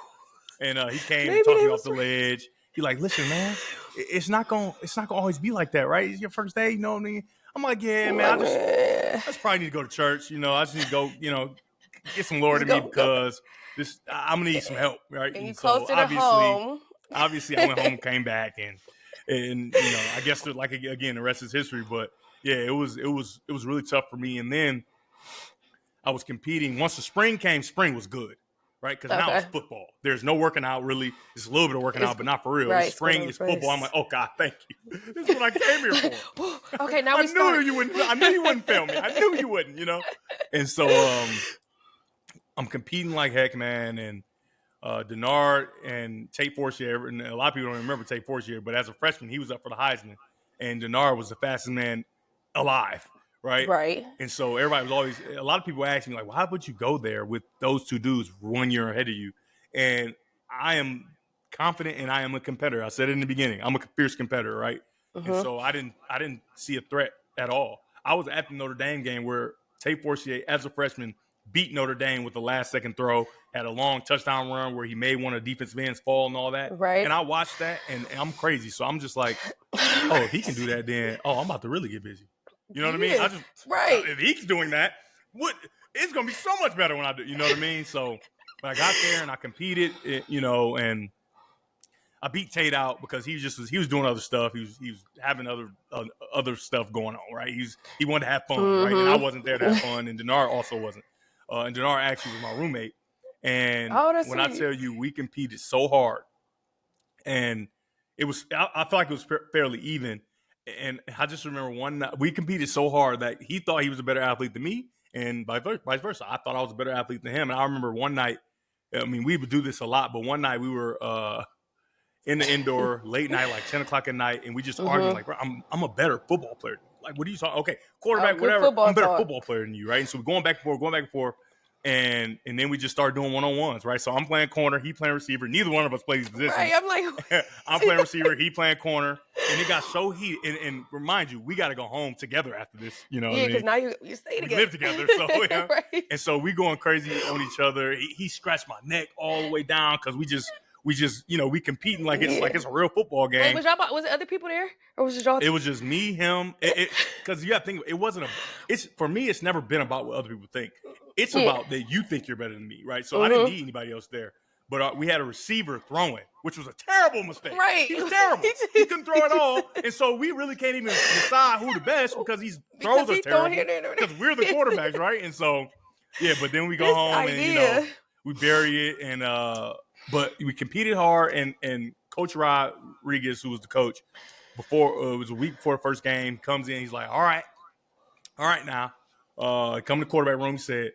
And he came and talked me off the ledge. He like, listen, man, it's not gonna always be like that, right? It's your first day, you know what I mean? I'm like, yeah, man, I just probably need to go to church, you know. I just need to go, you know, get some Lord in me because I'm gonna need some help, right? And you closer to home. Obviously, I went home, came back, and you know, I guess like again, the rest is history. But yeah, it was really tough for me. And then I was competing. Once the spring came, spring was good, right? Because now it's football. There's no working out really. It's a little bit of working out, but not for real. Right, spring is football. I'm like, oh God, thank you. This is what I came here for. Okay, now I knew you wouldn't fail me. I knew you wouldn't, you know. And so I'm competing like heck, man. And Denard and Tate Forcier, and a lot of people don't remember Tate Forcier, but as a freshman, he was up for the Heisman, and Denard was the fastest man alive, right? Right. And so everybody was always, a lot of people ask me, like, well, how would you go there with those two dudes 1 year ahead of you? And I am confident and I am a competitor. I said it in the beginning. I'm a fierce competitor, right? And so I didn't see a threat at all. I was at the Notre Dame game where Tate Forcier, as a freshman, beat Notre Dame with the last second throw, had a long touchdown run where he made one of the defensive ends fall and all that. Right. And I watched that, and I'm crazy. So I'm just like, oh, if he can do that, then, I'm about to really get busy. You know what I mean? If he's doing that, it's going to be so much better when I do. You know what I mean? So when I got there and I competed, you know, and I beat Tate out because he was doing other stuff. He was having other stuff going on, right? He wanted to have fun, right? And I wasn't there to have fun, and Denard also wasn't. And Denard actually was my roommate. And when I tell you, we competed so hard, and I feel like it was fairly even. And I just remember one night we competed so hard that he thought he was a better athlete than me, and vice versa. I thought I was a better athlete than him. And I remember one night, I mean, we would do this a lot, but one night we were in the indoor late night, like 10 o'clock at night, and we just arguing like, bro, I'm a better football player. Like, what are you talking? Okay, quarterback, whatever. I'm a better football player than you, right? And so we're going back and forth. And then we just started doing one-on-ones, right? So I'm playing corner, he playing receiver. Neither one of us plays position. Right, I'm like, I'm playing receiver, he playing corner, and it got so heated. And remind you, we got to go home together after this. You know, yeah, because now you stay together, we live together. So yeah. Right. And so we going crazy on each other. He scratched my neck all the way down because we just you know, we competing like it's a real football game. Wait, was it other people there, or was it y'all? It was just me, him. Because you got to think, it wasn't for me. It's never been about what other people think. It's about that you think you're better than me, right? So I didn't need anybody else there. But we had a receiver throwing, which was a terrible mistake. Right. He was terrible. He couldn't throw at all. And so we really can't even decide who the best because these throws are terrible. Because we're the quarterbacks, right? And so, yeah, but then we go home and, you know, we bury it. And but we competed hard. And Coach Rodriguez, who was the coach, it was a week before the first game, comes in. He's like, all right now. Come to the quarterback room. He said,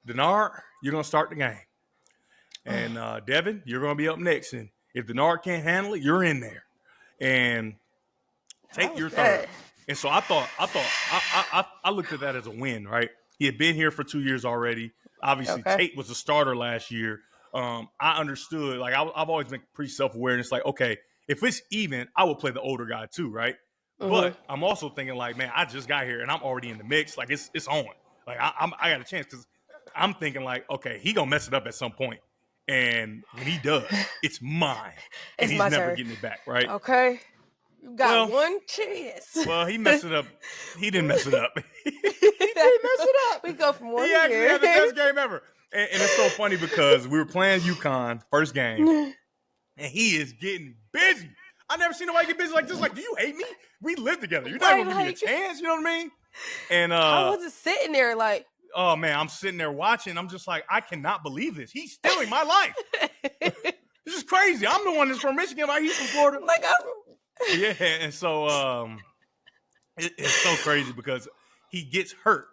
Denard, you're going to start the game. And Devin, you're going to be up next. And if Denard can't handle it, you're in there. And take your third. And so I looked at that as a win, right? He had been here for 2 years already. Obviously, Tate was a starter last year. I understood. Like, I've always been pretty self-aware. And it's like, okay, if it's even, I would play the older guy too, right? But I'm also thinking like, man, I just got here and I'm already in the mix. Like, it's on. Like, I got a chance because I'm thinking like, okay, he gonna mess it up at some point. And when he does, it's mine. And he's never getting it back, right? Okay. You got one chance. Well, he messed it up. He didn't mess it up. He didn't mess it up. We go from one He actually had the best game ever. And it's so funny because we were playing UConn, first game, and he is getting busy. I never seen nobody get busy like this. Like, do you hate me? We live together. You're not going to give me a chance. You know what I mean? And I wasn't sitting there like, oh man, I'm sitting there watching. I'm just like, I cannot believe this. He's stealing my life. This is crazy. I'm the one that's from Michigan. Like, he's from Florida. Like, yeah. And so it's so crazy because he gets hurt.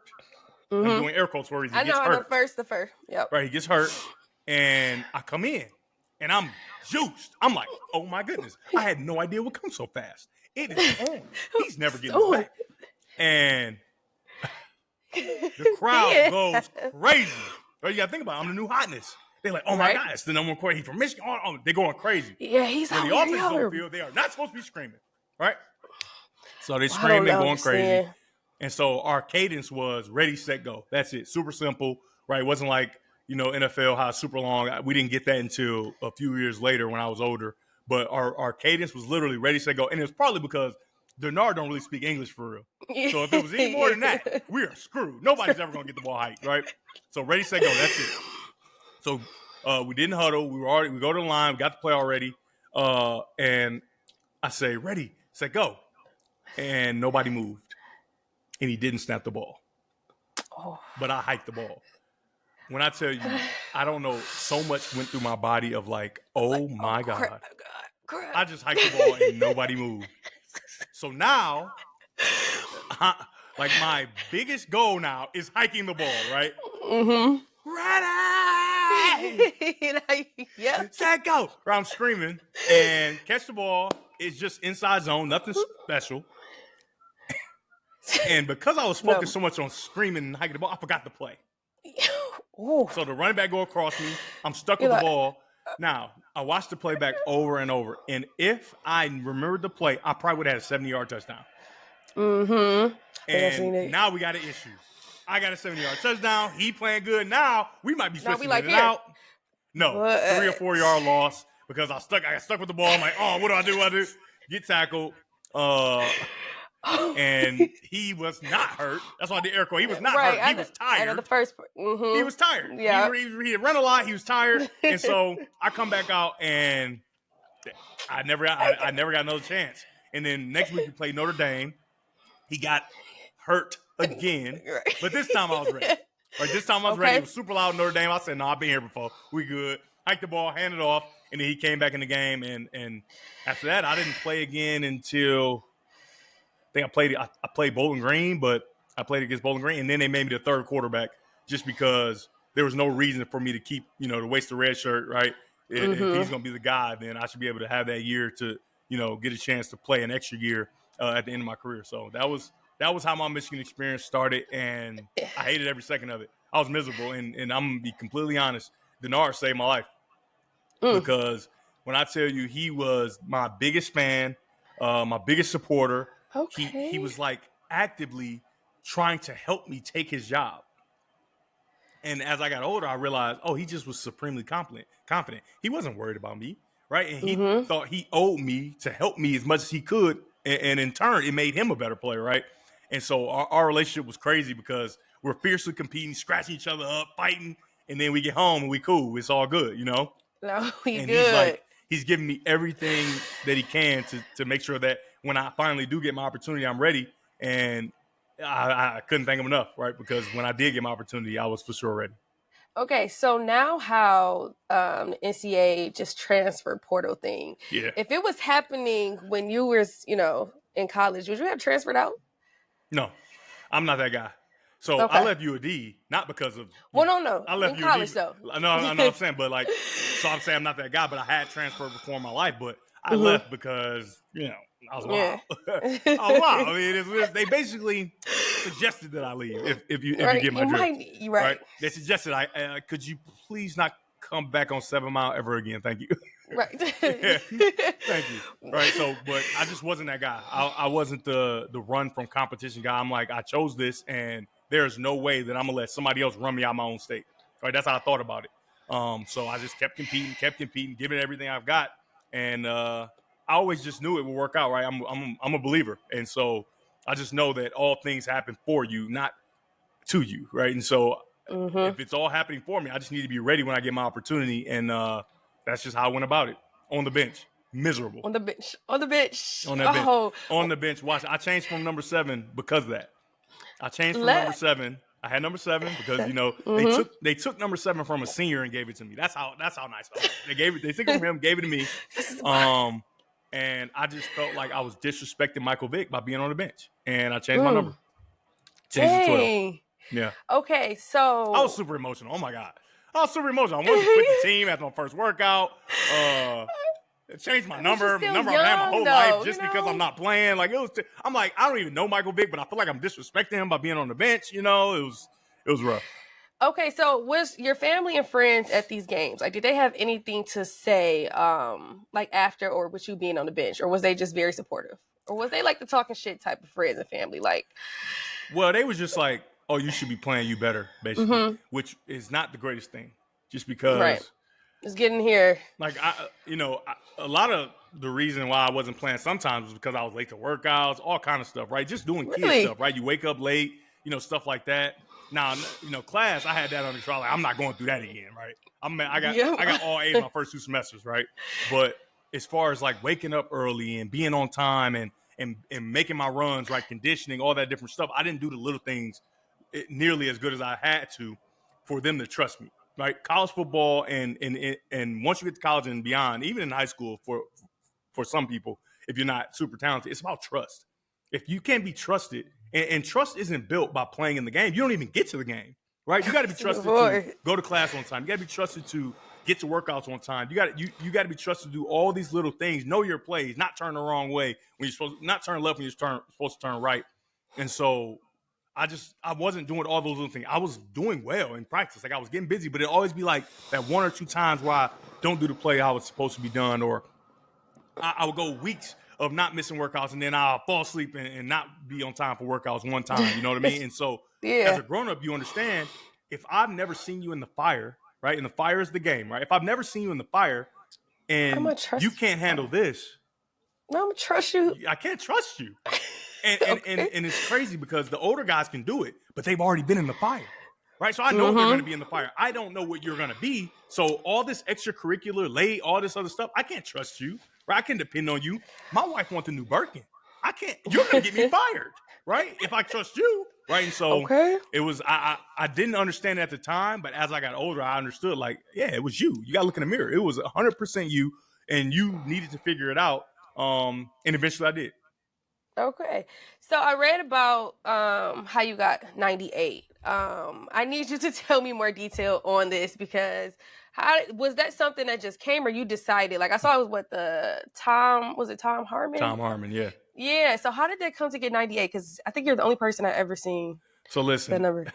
I'm doing air quotes where he gets hurt. I know, the first. Yep. Right, he gets hurt, and I come in, and I'm juiced. I'm like, oh my goodness. I had no idea what comes so fast. It is on. He's never getting it back. And the crowd goes crazy. Right? You got to think about it. I'm the new hotness. They're like, oh, my God, it's the number one quarterback. He's from Michigan. They're going crazy. Yeah, he's when out the here. offense on the field, they are not supposed to be screaming, right? So they screaming, going crazy. And so our cadence was ready, set, go. That's it. Super simple, right? It wasn't like, NFL, how it's super long. We didn't get that until a few years later when I was older. But our cadence was literally ready, set, go. And it's probably because Denard don't really speak English for real. So if it was any more than that, we are screwed. Nobody's ever going to get the ball hiked, right? So ready, set, go. That's it. So we didn't huddle. We go to the line. We got the play already. And I say, ready, set, go. And nobody moved. And he didn't snap the ball. Oh. But I hiked the ball. When I tell you, I don't know, so much went through my body of like, my God. Crap. I just hiked the ball and nobody moved. So now, my biggest goal now is hiking the ball, right? Mm-hmm. Ready! Yep. Set, go! I'm screaming and catch the ball. It's just inside zone, nothing special. And because I was focused so much on screaming and hiking the ball, I forgot to play. Ooh. So the running back go across me. I'm stuck with the ball. Now, I watched the play back over and over. And if I remembered the play, I probably would have had a 70-yard touchdown. Mm-hmm. And now we got an issue. I got a 70-yard touchdown. He playing good. Now we might be switching it out. No, 3 or 4 yard loss because I got stuck with the ball. I'm like, what do I do? Get tackled. And he was not hurt. That's why I did air quote. He was not hurt. He was tired. The first, mm-hmm. He was tired. Yeah. He had run a lot. He was tired. And so I come back out and I never got another chance. And then next week we played Notre Dame. He got hurt again. But this time I was ready. Right, this time I was ready. It was super loud Notre Dame. I said, no, I've been here before. We good. Hiked the ball, handed it off, and then he came back in the game. And after that, I didn't play again until I think I played Bowling Green, but I played against Bowling Green, and then they made me the third quarterback just because there was no reason for me to keep, to waste the red shirt, right? Mm-hmm. If he's going to be the guy, then I should be able to have that year to, get a chance to play an extra year at the end of my career. So that was how my Michigan experience started, and I hated every second of it. I was miserable, and I'm going to be completely honest. Denard saved my life because when I tell you he was my biggest fan, my biggest supporter. Okay. He was like actively trying to help me take his job. And as I got older, I realized, he just was supremely confident. He wasn't worried about me, right? And he thought he owed me to help me as much as he could. And in turn, it made him a better player, right? And so our relationship was crazy because we're fiercely competing, scratching each other up, fighting. And then we get home and we cool. It's all good, No, we good. He's giving me everything that he can to make sure that when I finally do get my opportunity, I'm ready. And I couldn't thank him enough, right? Because when I did get my opportunity, I was for sure ready. Okay, so now how the NCAA just transfer portal thing. Yeah. If it was happening when you were, in college, would you have transferred out? No, I'm not that guy. So I left UAD not because of. No. I left in college though. No, I know what I'm saying, but so I'm saying I'm not that guy. But I had transferred before in my life, but I left because I was wild. I was wild. I mean, they basically suggested that I leave if you get my drift. Right. They suggested could you please not come back on 7 Mile ever again? Thank you. Right. Yeah. Thank you. Right. So, but I just wasn't that guy. I wasn't the run from competition guy. I'm like, I chose this, and there's no way that I'm gonna let somebody else run me out of my own state. Right. That's how I thought about it. So I just kept competing, giving it everything I've got, and I always just knew it would work out. Right. I'm a believer, and so I just know that all things happen for you, not to you. Right. And so if it's all happening for me, I just need to be ready when I get my opportunity, and that's just how I went about it. On the bench. Miserable. On the bench. On that bench. On the bench. Watch. I changed from number 7 because of that. I changed from number 7. I had number 7 because they took number 7 from a senior and gave it to me. That's how nice I was. They took it from him, gave it to me. And I just felt like I was disrespecting Michael Vick by being on the bench. And I changed my number. Changed it to 12. Yeah. Okay, so I was super emotional. Oh my God. I was super emotional. I wanted to quit the team after my first workout. Changed my number. Number I've had my whole life just because I'm not playing. Like I'm like, I don't even know Michael Vick, but I feel like I'm disrespecting him by being on the bench. It was rough. Okay, so was your family and friends at these games? Like, did they have anything to say, like after or with you being on the bench, or was they just very supportive, or was they like the talking shit type of friends and family? Like, Well, they was just like, "Oh, you should be playing you better," basically, which is not the greatest thing. Just right, because, just getting here. like, a lot of the reason why I wasn't playing sometimes was because I was late to workouts, all kind of stuff, right? Just doing kid Really? stuff, right? You wake up late, stuff like that. Now, class, I had that under control. Like, I'm not going through that again, right? I got all A's my first 2 semesters, right? But as far as like waking up early and being on time and making my runs, right, conditioning, all that different stuff, I didn't do the little things nearly as good as I had to for them to trust me, right? College football and once you get to college and beyond, even in high school, for some people, if you're not super talented, it's about trust. If you can't be trusted, and trust isn't built by playing in the game, you don't even get to the game, right? You got to be trusted to go to class on time. You got to be trusted to get to workouts on time. You got to be trusted to do all these little things. Know your plays, not turn the wrong way when you're supposed to, not turn left when you're supposed to turn right. And so I wasn't doing all those little things. I was doing well in practice. Like I was getting busy, but it'd always be like that 1 or 2 times where I don't do the play how it's supposed to be done, or I would go weeks of not missing workouts, and then I'll fall asleep and not be on time for workouts one time. You know what I mean? And so as a grown-up, you understand, if I've never seen you in the fire, right? And the fire is the game, right? If I've never seen you in the fire and you can't handle this, no, I'm gonna trust you. I can't trust you. And it's crazy because the older guys can do it, but they've already been in the fire, right? So I know they're going to be in the fire. I don't know what you're going to be. So all this extracurricular, late, all this other stuff, I can't trust you, right? I can depend on you. My wife wants a new Birkin. I can't. You're going to get me fired, right? If I trust you, right? And so it was. I didn't understand it at the time, but as I got older, I understood. Like, yeah, it was you. You got to look in the mirror. It was 100% you, and you needed to figure it out. And eventually, I did. Okay. So I read about how you got 98. I need you to tell me more detail on this, because how was that something that just came, or you decided? Like I saw it was Tom Harmon? Tom Harmon, yeah. Yeah. So how did that come to get 98? Because I think you're the only person I've ever seen. So listen, that number.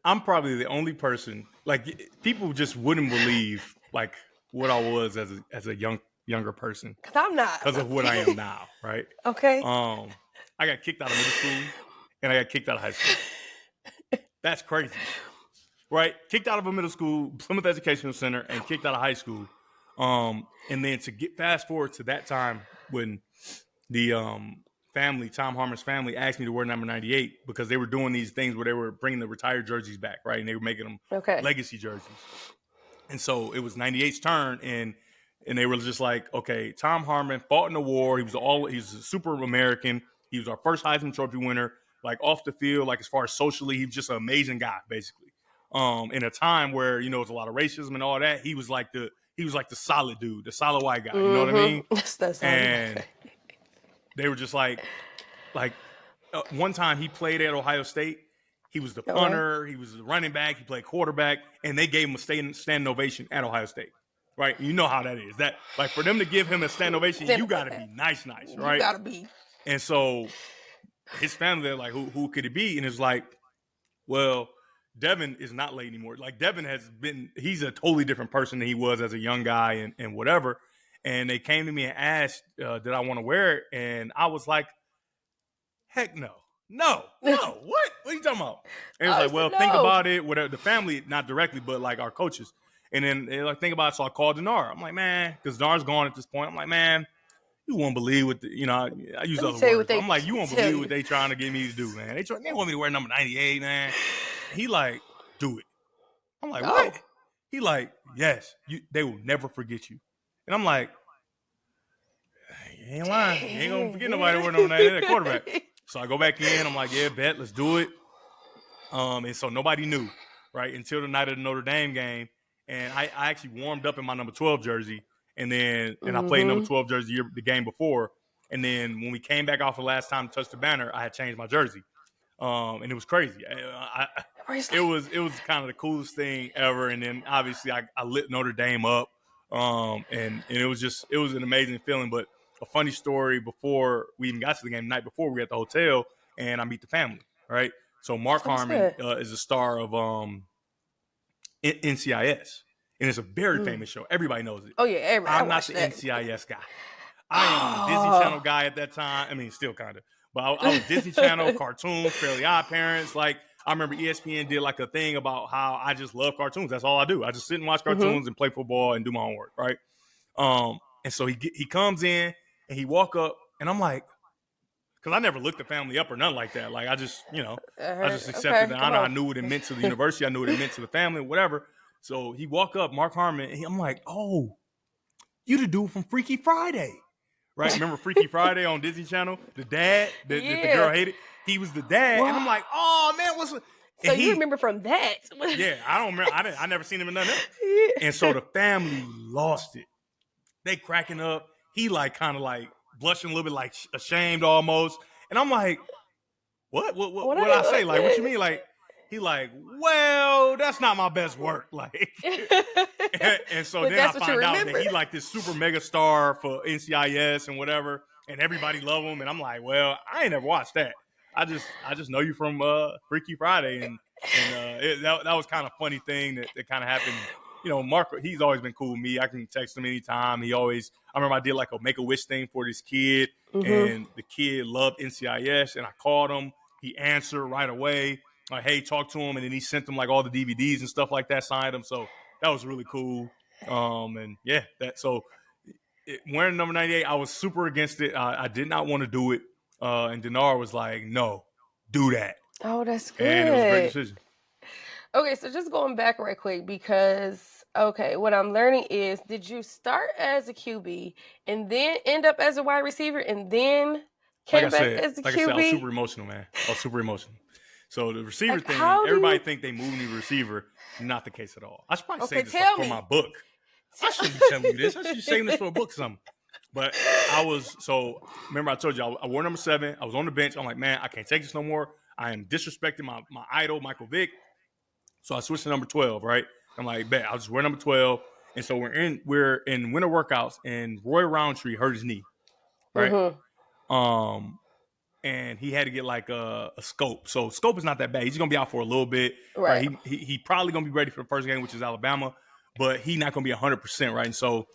I'm probably the only person, like, people just wouldn't believe like what I was as a younger person. Because I'm not. Because of what I am now, right? Okay. I got kicked out of middle school and I got kicked out of high school. That's crazy, right? Kicked out of a middle school, Plymouth Educational Center, and kicked out of high school. And then to get fast forward to that time when the family, Tom Harmon's family, asked me to wear number 98 because they were doing these things where they were bringing the retired jerseys back, right? And they were making them legacy jerseys. And so it was 98's turn, and they were just like, okay, Tom Harmon fought in the war. He's a super American. He was our first Heisman Trophy winner. Like off the field, like as far as socially, he was just an amazing guy, basically. In a time where it was a lot of racism and all that, he was like the solid dude, the solid white guy. You know what I mean? And they were just like one time he played at Ohio State. He was the punter. He was the running back. He played quarterback, and they gave him a standing ovation at Ohio State. Right, you know how that is. That, like, for them to give him a standing ovation, you got to be nice, right? You got to be. And so his family, they're like, who could it be? And it's like, well, Devin is not late anymore. Like, Devin he's a totally different person than he was as a young guy and whatever. And they came to me and asked, did I want to wear it? And I was like, heck no. No, what? What are you talking about? And it was like, well, think about it. Whatever. The family, not directly, but like our coaches. And then they're like, think about it. So I called Dinar. I'm like, man, because Dinar's gone at this point. I'm like, man, you won't believe what I use other words. I'm like, you won't believe what they trying to get me to do, man. They want me to wear number 98, man. He like, do it. I'm like, what? He like, yes, they will never forget you. And I'm like, you ain't lying. You ain't gonna forget nobody wearing number 98 at quarterback. So I go back in. I'm like, yeah, bet, let's do it. And so nobody knew, right, until the night of the Notre Dame game. And I actually warmed up in my number 12 jersey, and I played number 12 jersey the game before. And then when we came back off the last time to touch the banner, I had changed my jersey, and it was crazy. It was kind of the coolest thing ever. And then obviously I lit Notre Dame up, and it was an amazing feeling. But a funny story: before we even got to the game, the night before, we were at the hotel, and I meet the family, right? So Mark Harmon is a star of NCIS, and it's a very famous show. Everybody knows it. Oh yeah, I'm not the NCIS guy. I am the Disney Channel guy at that time. I mean, still kind of, but I was Disney Channel, cartoons, Fairly Odd Parents. Like, I remember ESPN did like a thing about how I just love cartoons. That's all I do. I just sit and watch cartoons and play football and do my homework, right? And so he comes in and he walk up, and I'm like, because I never looked the family up or nothing like that. Like, I just, I just accepted the honor. I knew what it meant to the university. I knew what it meant to the family, whatever. So he walk up, Mark Harmon, and I'm like, oh, you the dude from Freaky Friday. Right? Remember Freaky Friday on Disney Channel? The dad that the girl hated? He was the dad. What? And I'm like, oh, man, what's up? So you remember from that? Yeah, I don't remember. I never seen him in nothing else. And so the family lost it. They cracking up. He like kind of like blushing a little bit, like ashamed almost. And I'm like, what I say? Like, what you mean? Like, he like, well, that's not my best work. Like, and so then I find out that he like this super mega star for NCIS and whatever, and everybody love him. And I'm like, well, I ain't never watched that. I just know you from Freaky Friday, and that was kind of funny thing that kind of happened. Mark, he's always been cool with me. I can text him anytime. I remember I did like a Make-A-Wish thing for this kid, and the kid loved NCIS, and I called him. He answered right away. Like, hey, talk to him, and then he sent them like all the DVDs and stuff like that, signed them. So that was really cool. And yeah, wearing number 98, I was super against it. I did not want to do it. And Dinar was like, no, do that. Oh, that's good. And it was a great decision. Okay, so just going back right quick, because, what I'm learning is, did you start as a QB and then end up as a wide receiver and then came back as a QB? Like I said, I was super emotional, man. I was super emotional. So the receiver thing, everybody think they moved me to receiver. Not the case at all. I should probably say this for my book. I shouldn't be telling you this. I should be saving this for a book or something. But remember I told you, I wore number 7. I was on the bench. I'm like, man, I can't take this no more. I am disrespecting my idol, Michael Vick. So I switched to number 12, right? I'm like, bet, I'll just wear number 12. And so we're in winter workouts, and Roy Roundtree hurt his knee, right? And he had to get like a scope. So scope is not that bad. He's going to be out for a little bit. Right? He probably going to be ready for the first game, which is Alabama, but he's not going to be 100%, right? And so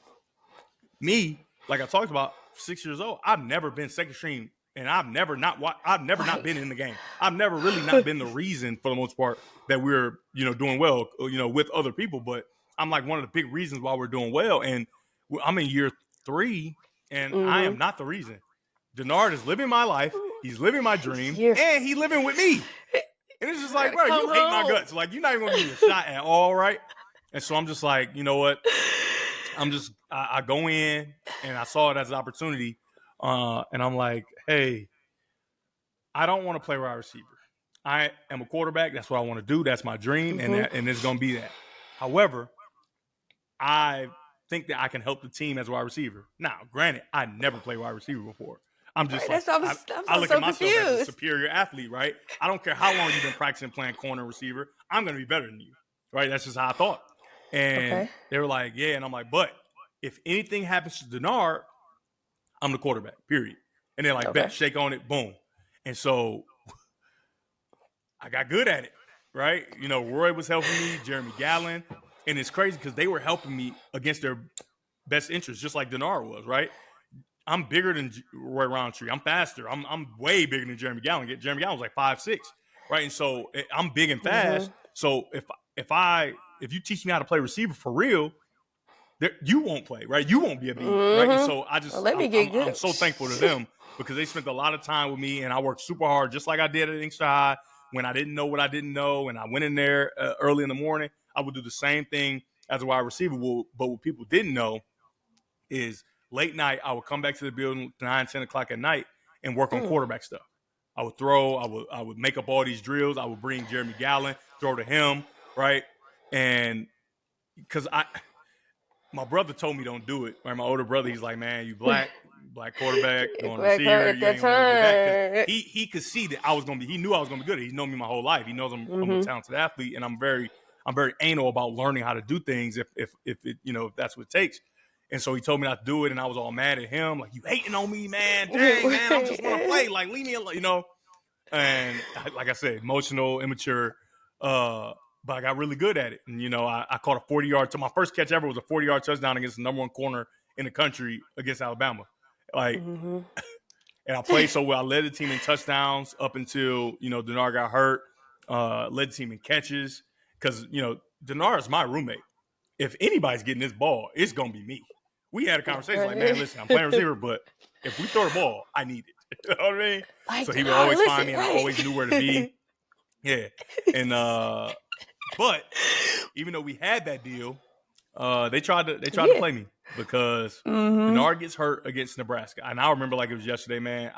me, like I talked about, 6 years old, I've never been second string, and I've never not been in the game. I've never really not been the reason, for the most part, that we're doing well, with other people. But I'm like one of the big reasons why we're doing well. And I'm in year 3, and I am not the reason. Denard is living my life. He's living my dream, and he's living with me. And it's just like, bro, you hate my guts. Like, you're not even going to give me a shot at all, right? And so I'm just like, you know what? I go in, and I saw it as an opportunity, and I'm like, hey, I don't want to play wide receiver. I am a quarterback. That's what I want to do. That's my dream, and it's going to be that. However, I think that I can help the team as a wide receiver. Now, granted, I never played wide receiver before. I'm just I look at myself as a superior athlete, right? I don't care how long you've been practicing playing corner receiver. I'm going to be better than you, right? That's just how I thought. And they were like, yeah. And I'm like, but if anything happens to Denard, I'm the quarterback, period. And they're like, bet, shake on it, boom. And so I got good at it, right? Roy was helping me, Jeremy Gallen. And it's crazy because they were helping me against their best interests, just like Denard was, right? I'm bigger than Roy Roundtree. I'm faster. I'm way bigger than Jeremy Gallen. Jeremy Gallen was like 5'6", right? And so I'm big and fast. So if you teach me how to play receiver for real, you won't play, right? You won't be a B, right? And so I'm so thankful to them because they spent a lot of time with me, and I worked super hard, just like I did at Inkster High when I didn't know what I didn't know, and I went in there early in the morning. I would do the same thing as a wide receiver, but what people didn't know is late night, I would come back to the building 9, 10 o'clock at night and work on quarterback stuff. I would throw. I would make up all these drills. I would bring Jeremy Gallen, throw to him, right? And because my brother told me don't do it. Right? My older brother, he's like, man, you black quarterback, going receiver. You ain't gonna be he could see that I was gonna be. He knew I was gonna be good. He's known me my whole life. He knows I'm a talented athlete, and I'm very anal about learning how to do things if that's what it takes. And so he told me not to do it, and I was all mad at him, like, you hating on me, man. Dang, man, I just want to play. Like, leave me alone, And like I said, emotional, immature. But I got really good at it. And, I caught a 40-yard – my first catch ever was a 40-yard touchdown against the number one corner in the country against Alabama. And I played so well. I led the team in touchdowns up until, Denard got hurt. Led the team in catches because, Denard is my roommate. If anybody's getting this ball, it's going to be me. We had a conversation like, man, listen, I'm playing receiver, but if we throw the ball, I need it. You know what I mean? So he would always find me, and I always knew where to be. Yeah. And but even though we had that deal, they tried to play me because Denard gets hurt against Nebraska. And I remember like it was yesterday, man.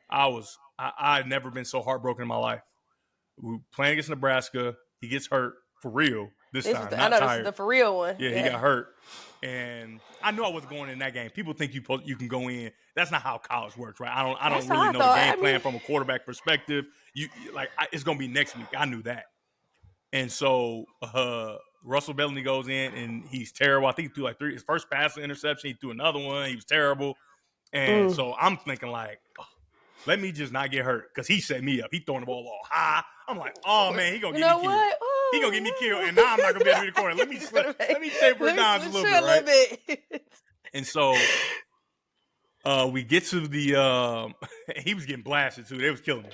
I'd never been so heartbroken in my life. We were playing against Nebraska. He gets hurt for real this time. I know this is the for real one. Yeah, he got hurt. And I knew I wasn't going in that game. People think you can go in. That's not how college works, right? I don't really know the game plan from a quarterback perspective. It's going to be next week. I knew that. And so Russell Bellamy goes in, and he's terrible. I think he threw his first pass to interception. He threw another one. He was terrible. And so I'm thinking let me just not get hurt because he set me up. He throwing the ball all high. I'm like, oh, man, he going to get me killed. He going to get me killed, and now I'm not going to be able to do the corner. Let me taper it down just a little bit, right? And so we get to the he was getting blasted, too. They was killing me.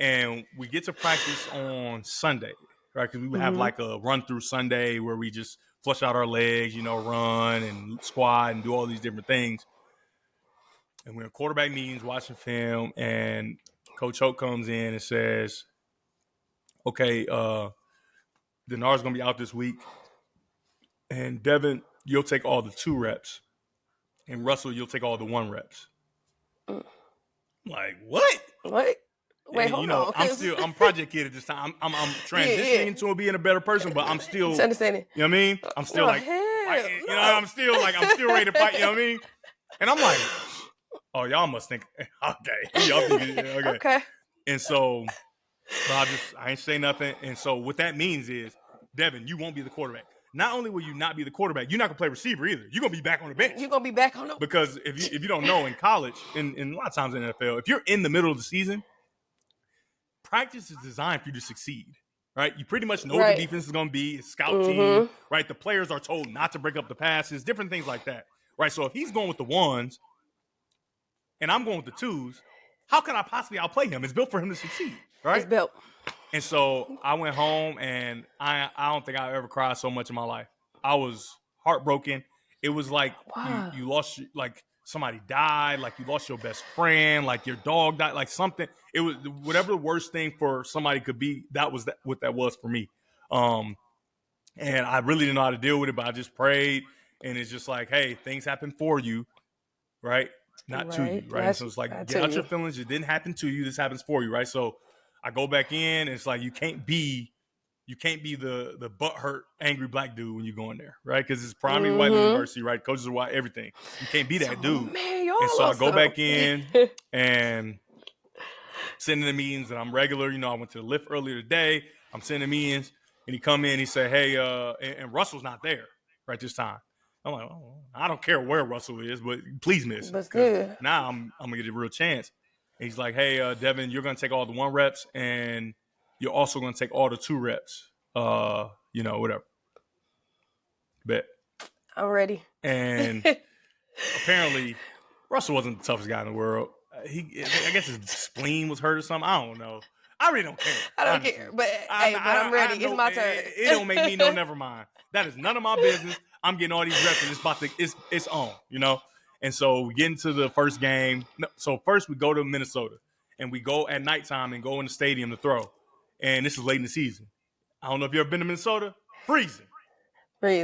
And we get to practice on Sunday, right? Because we would have like a run-through Sunday where we just flush out our legs, run and squat and do all these different things. And we're in quarterback meetings watching film, and Coach Hoke comes in and says, okay, Denard's going to be out this week. And Devin, you'll take all the 2 reps. And Russell, you'll take all the 1 reps. Like, what? What? Wait, hold on. I'm project kid at this time. I'm transitioning into being a better person, but I'm still understanding. You know what I mean? I'm still I'm still ready to fight, you know what I mean? And I'm like, oh, y'all must think, okay. Y'all think, okay. And so I ain't say nothing. And so what that means is, Devin, you won't be the quarterback. Not only will you not be the quarterback, you're not going to play receiver either. You're going to be back on the bench. You're going to be back on the bench. Because if you don't know, in college, and a lot of times in the NFL, if you're in the middle of the season, practice is designed for you to succeed, right? You pretty much know what the defense is going to be. It's scout team, right? The players are told not to break up the passes, different things like that, right? So if he's going with the 1s and I'm going with the 2s, how can I possibly outplay him? It's built for him to succeed, right? It's built. And so I went home, and I don't think I've ever cried so much in my life. I was heartbroken. It was like you lost, like somebody died, like you lost your best friend, like your dog died, like something. It was whatever the worst thing for somebody could be. That was what that was for me. And I really didn't know how to deal with it, but I just prayed, and it's just like, hey, things happen for you, right? Not to you, right? So it's like, get out your feelings. It didn't happen to you. This happens for you, right? So I go back in, and it's like you can't be the butthurt, angry black dude when you go in there, right? Because it's primarily white university, right? Coaches are white, everything. You can't be that dude. Man, and so I go back in and sitting in the meetings, and I'm regular. I went to the lift earlier today. I'm sitting in meetings, and he come in, he said, hey, and Russell's not there right this time. I'm like, oh, I don't care where Russell is, but please miss. That's good. Now I'm going to get a real chance. And he's like, hey, Devin, you're going to take all the 1 reps, and you're also going to take all the 2 reps. Whatever. Bet. I'm ready. And apparently Russell wasn't the toughest guy in the world. I guess his spleen was hurt or something. I don't know. I really don't care. I don't care. But I'm ready. It's my turn. It don't make me know, never mind. That is none of my business. I'm getting all these reps, and it's on, And so we get into the first game. So first we go to Minnesota, and we go at nighttime and go in the stadium to throw. And this is late in the season. I don't know if you've ever been to Minnesota. Freezing.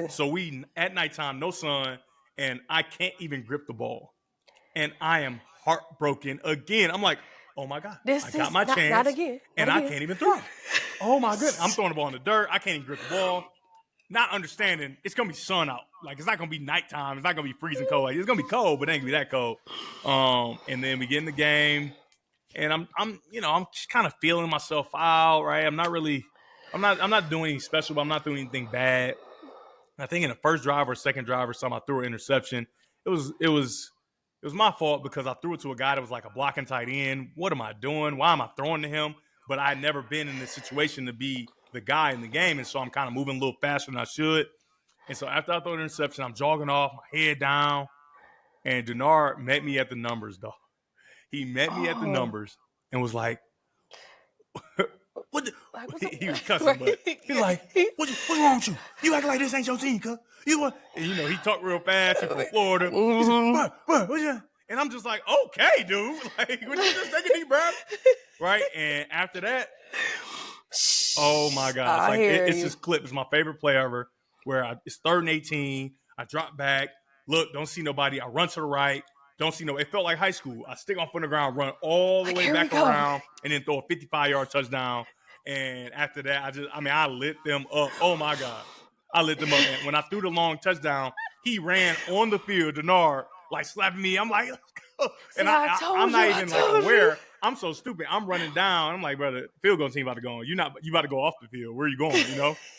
So we at nighttime, no sun, and I can't even grip the ball. And I am heartbroken again. I'm like, oh my God, I got my chance. Not again. And I can't even throw. Oh my goodness. I'm throwing the ball in the dirt. I can't even grip the ball. Not understanding it's gonna be sun out. Like it's not gonna be nighttime. It's not gonna be freezing cold. Like, it's gonna be cold, but it ain't gonna be that cold. And then we get in the game, and I'm just kind of feeling myself out. Right. I'm not doing anything special, but I'm not doing anything bad. I think in the first drive or second drive or something, I threw an interception. It was It was my fault because I threw it to a guy that was like a blocking tight end. What am I doing? Why am I throwing to him? But I had never been in this situation to be the guy in the game, and so I'm kind of moving a little faster than I should. And so after I throw the interception, I'm jogging off, my head down, and Denard met me at the numbers, dog. He met me at the numbers and was like, what he was cussing, but he's like, what's wrong with you? You act like this ain't your team, cuz. And, he talked real fast. He's from Florida. He said, bro, and I'm just like, okay, dude. Like, what you just take a deep breath? Right? And after that, oh my God. It's this clip. It's my favorite play ever where it's 3rd and 18. I drop back. Look, don't see nobody. I run to the right. Don't see no. It felt like high school. I stick my foot on the ground, run all the way back around, and then throw a 55-yard touchdown. And after that, I lit them up. Oh my God, I lit them up. And when I threw the long touchdown, he ran on the field, Denard, like slapping me. I'm like, and I'm not even like aware. I'm so stupid. I'm running down. I'm like, brother, field goal team about to go on. You about to go off the field. Where are you going?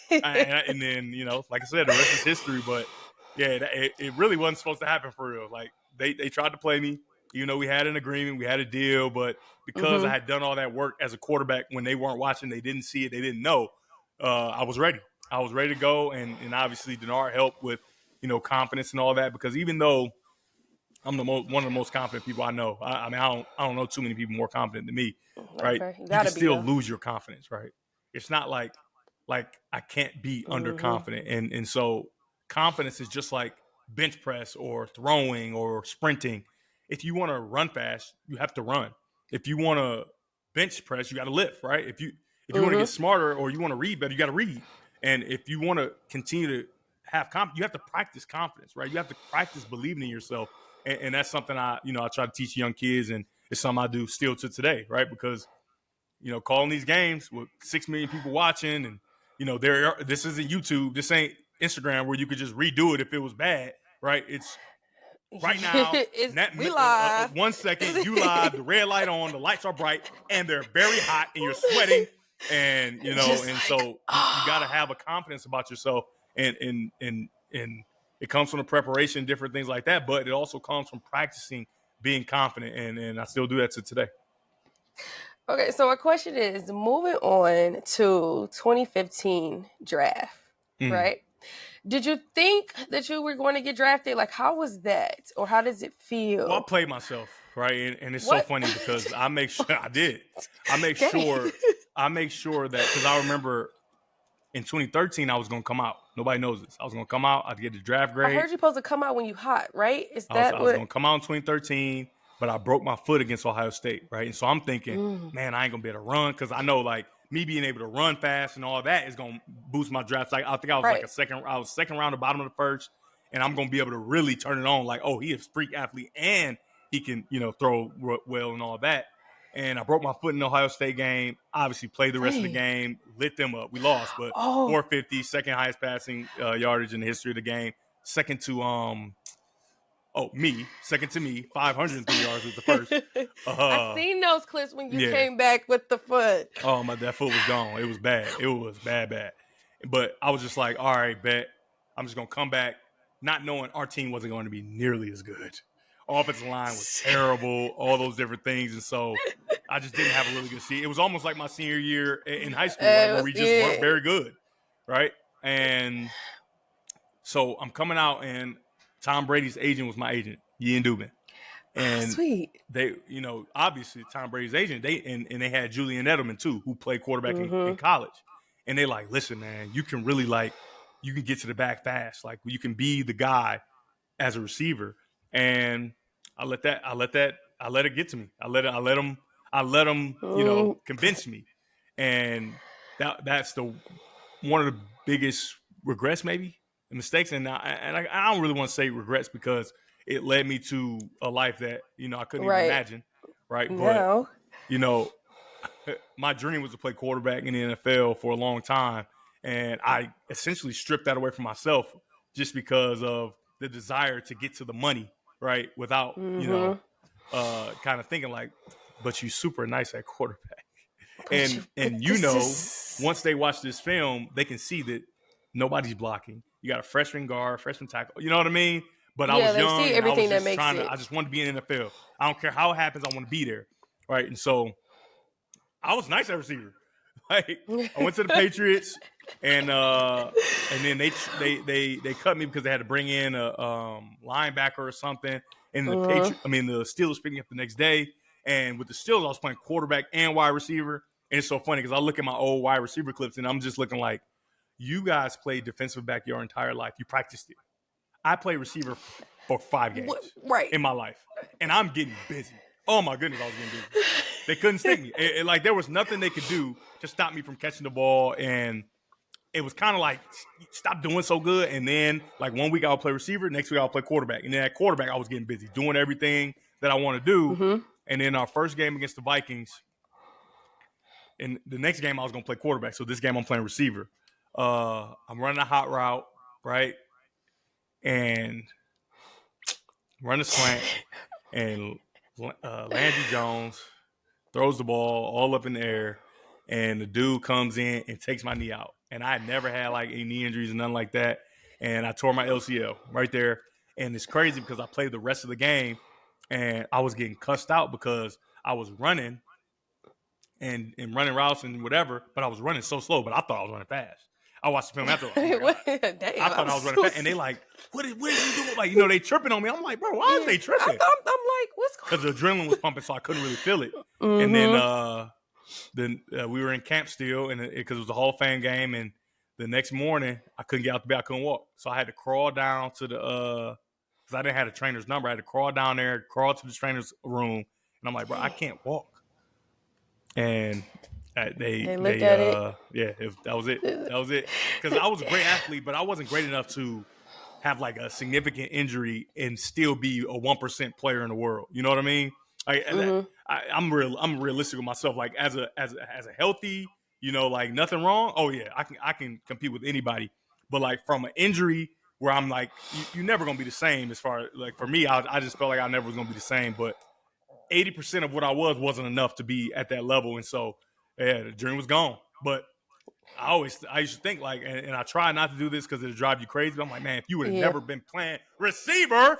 And then like I said, the rest is history. But yeah, it really wasn't supposed to happen for real. Like they tried to play me. We had an agreement, we had a deal, but because I had done all that work as a quarterback when they weren't watching, they didn't see it, they didn't know. I was ready. I was ready to go, and obviously Denard helped with confidence and all that, because even though I'm one of the most confident people I know, I don't know too many people more confident than me, right? Okay. You can still lose your confidence, right? It's not like I can't be underconfident, and so confidence is just like bench press or throwing or sprinting. If you want to run fast, you have to run. If you want to bench press, you got to lift, right? If you want to get smarter or you want to read better, you got to read. And if you want to continue to have confidence, you have to practice confidence, right? You have to practice believing in yourself. And that's something I try to teach young kids, and it's something I do still to today, right? Because, calling these games with 6 million people watching, and, this isn't YouTube, this ain't Instagram where you could just redo it if it was bad, right? It's right now, we live. 1 second, you live, the red light on, the lights are bright, and they're very hot, and you're sweating, and so you got to have a confidence about yourself, and it comes from the preparation, different things like that, but it also comes from practicing being confident, and I still do that to today. Okay, so our question is, moving on to 2015 draft, right? Did you think that you were going to get drafted? Like, how was that? Or how does it feel? Well, I played myself, right? And it's so funny because I make sure I did. I make sure that, because I remember in 2013, I was going to come out. Nobody knows this. I was going to come out. I'd get the draft grade. I heard you're supposed to come out when you hot, right? I was going to come out in 2013, but I broke my foot against Ohio State, right? And so I'm thinking, man, I ain't going to be able to run, because I know, like, me being able to run fast and all that is going to boost my draft. Like, I think I was second round, the bottom of the first, and I'm going to be able to really turn it on. Like, oh, he is a freak athlete, and he can, throw well and all that. And I broke my foot in the Ohio State game. Obviously, played the rest of the game, lit them up. We lost, but 450, second highest passing yardage in the history of the game. Second to me, 503 yards was the first. I seen those clips when you came back with the foot. Oh, that foot was gone. It was bad. It was bad. But I was just like, all right, bet. I'm just going to come back, not knowing our team wasn't going to be nearly as good. Offensive line was terrible, all those different things. And so I just didn't have a really good season. It was almost like my senior year in high school, where we just weren't very good, right? And so I'm coming out, and Tom Brady's agent was my agent, Ian Dubin. And sweet. They, obviously Tom Brady's agent, and they had Julian Edelman too, who played quarterback in college. And they like, listen, man, you can really you can get to the back fast. Like, you can be the guy as a receiver. And I let it get to me. I let them, convince me. And that's one of the biggest regrets, maybe, and mistakes. And I don't really want to say regrets, because it led me to a life that, I couldn't even imagine. Right. No. But, my dream was to play quarterback in the NFL for a long time. And I essentially stripped that away from myself just because of the desire to get to the money. Right. Without, kind of thinking like, but you super nice at quarterback. Once they watch this film, they can see that nobody's blocking. You got a freshman guard, freshman tackle. You know what I mean? But I was they young see and I everything was that just makes trying it. to. I just wanted to be in the NFL. I don't care how it happens. I want to be there, right? And so I was nice at receiver. Like I went to the Patriots, and then they cut me because they had to bring in a linebacker or something. And the the Steelers picked me up the next day. And with the Steelers, I was playing quarterback and wide receiver. And it's so funny because I look at my old wide receiver clips, and I'm just looking like, you guys played defensive back your entire life. You practiced it. I played receiver for 5 games in my life, and I'm getting busy. Oh my goodness, I was getting busy. They couldn't stick me. Like there was nothing they could do to stop me from catching the ball, and it was kind of like stop doing so good. And then like 1 week I'll play receiver, next week I'll play quarterback, and then at quarterback I was getting busy doing everything that I want to do. And then our first game against the Vikings, and the next game I was gonna play quarterback. So this game I'm playing receiver. I'm running a hot route, right? And run a slant, and Landry Jones throws the ball all up in the air, and the dude comes in and takes my knee out. And I never had like any knee injuries and nothing like that. And I tore my LCL right there. And it's crazy because I played the rest of the game, and I was getting cussed out because I was running and running routes and whatever, but I was running so slow, but I thought I was running fast. I watched the film after. Oh I thought I was running fast, and they like, what is he doing? Like, they tripping on me. I'm like, bro, why is they tripping? I'm like, what's going on? Because the adrenaline was pumping, so I couldn't really feel it. And then we were in camp still, and because it was a Hall of Fame game, and the next morning I couldn't get out the bed, I couldn't walk, so I had to crawl down to the because I didn't have a trainer's number. I had to crawl down there, crawl to the trainer's room, and I'm like, bro, I can't walk. And they looked at it. Yeah, that was it. That was it. Because I was a great athlete, but I wasn't great enough to have like a significant injury and still be a 1% player in the world. You know what I mean? I'm realistic with myself. Like as a healthy, like nothing wrong. Oh yeah, I can compete with anybody. But like from an injury where I'm like, you're never gonna be the same. As far like for me, I just felt like I never was gonna be the same. But 80% of what I wasn't enough to be at that level, and so yeah, the dream was gone. But I used to think like, and I try not to do this because it'll drive you crazy. But I'm like, man, if you would have never been playing receiver,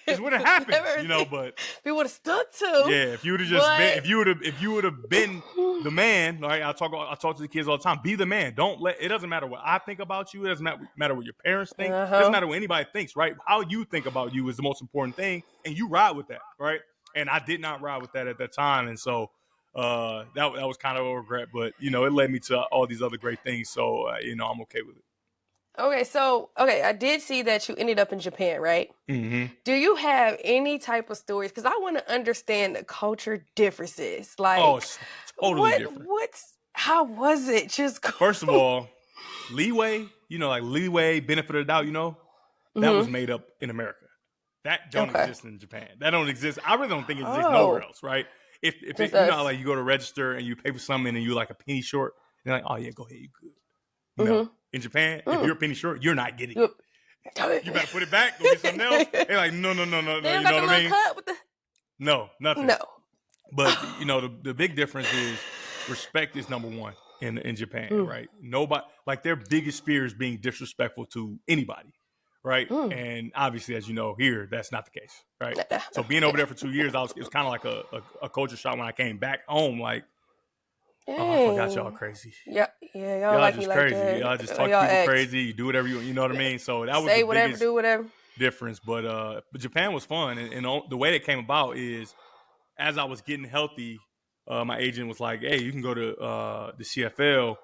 this would have happened, But we would have stood to. Yeah, if you would have just been, if you would have been the man, like I talk to the kids all the time. Be the man. Don't let. It doesn't matter what I think about you. It doesn't matter what your parents think. It doesn't matter what anybody thinks. Right? How you think about you is the most important thing, and you ride with that. Right? And I did not ride with that at that time, and so. That was kind of a regret, but it led me to all these other great things. So I'm okay with it. Okay, I did see that you ended up in Japan, right? Mm-hmm. Do you have any type of stories? Because I want to understand the culture differences. Like, it's totally different. How was it? First of all, leeway. Leeway, benefit of the doubt. That was made up in America. That don't exist in Japan. That don't exist. I really don't think it exists nowhere else, right? If it, like you go to register and you pay for something and you're like a penny short, they're like, oh yeah, go ahead, you good. No, in Japan, if you're a penny short, you're not getting it. You better put it back. Go get something else. They're like, no. You know what I mean? No, nothing. No. But the big difference is respect is number one in Japan, right? Nobody like their biggest fear is being disrespectful to anybody. Right. And obviously, as you know, here, that's not the case. Right. So being over there for 2 years, it was kind of like a culture shock when I came back home. Like, I forgot y'all crazy. Yeah. Y'all like just me crazy. Like that. Y'all just talk to people crazy. You do whatever you know what I mean? So that was say the whatever, biggest do whatever difference. But Japan was fun. And the way that came about is as I was getting healthy, my agent was like, hey, you can go to the CFL.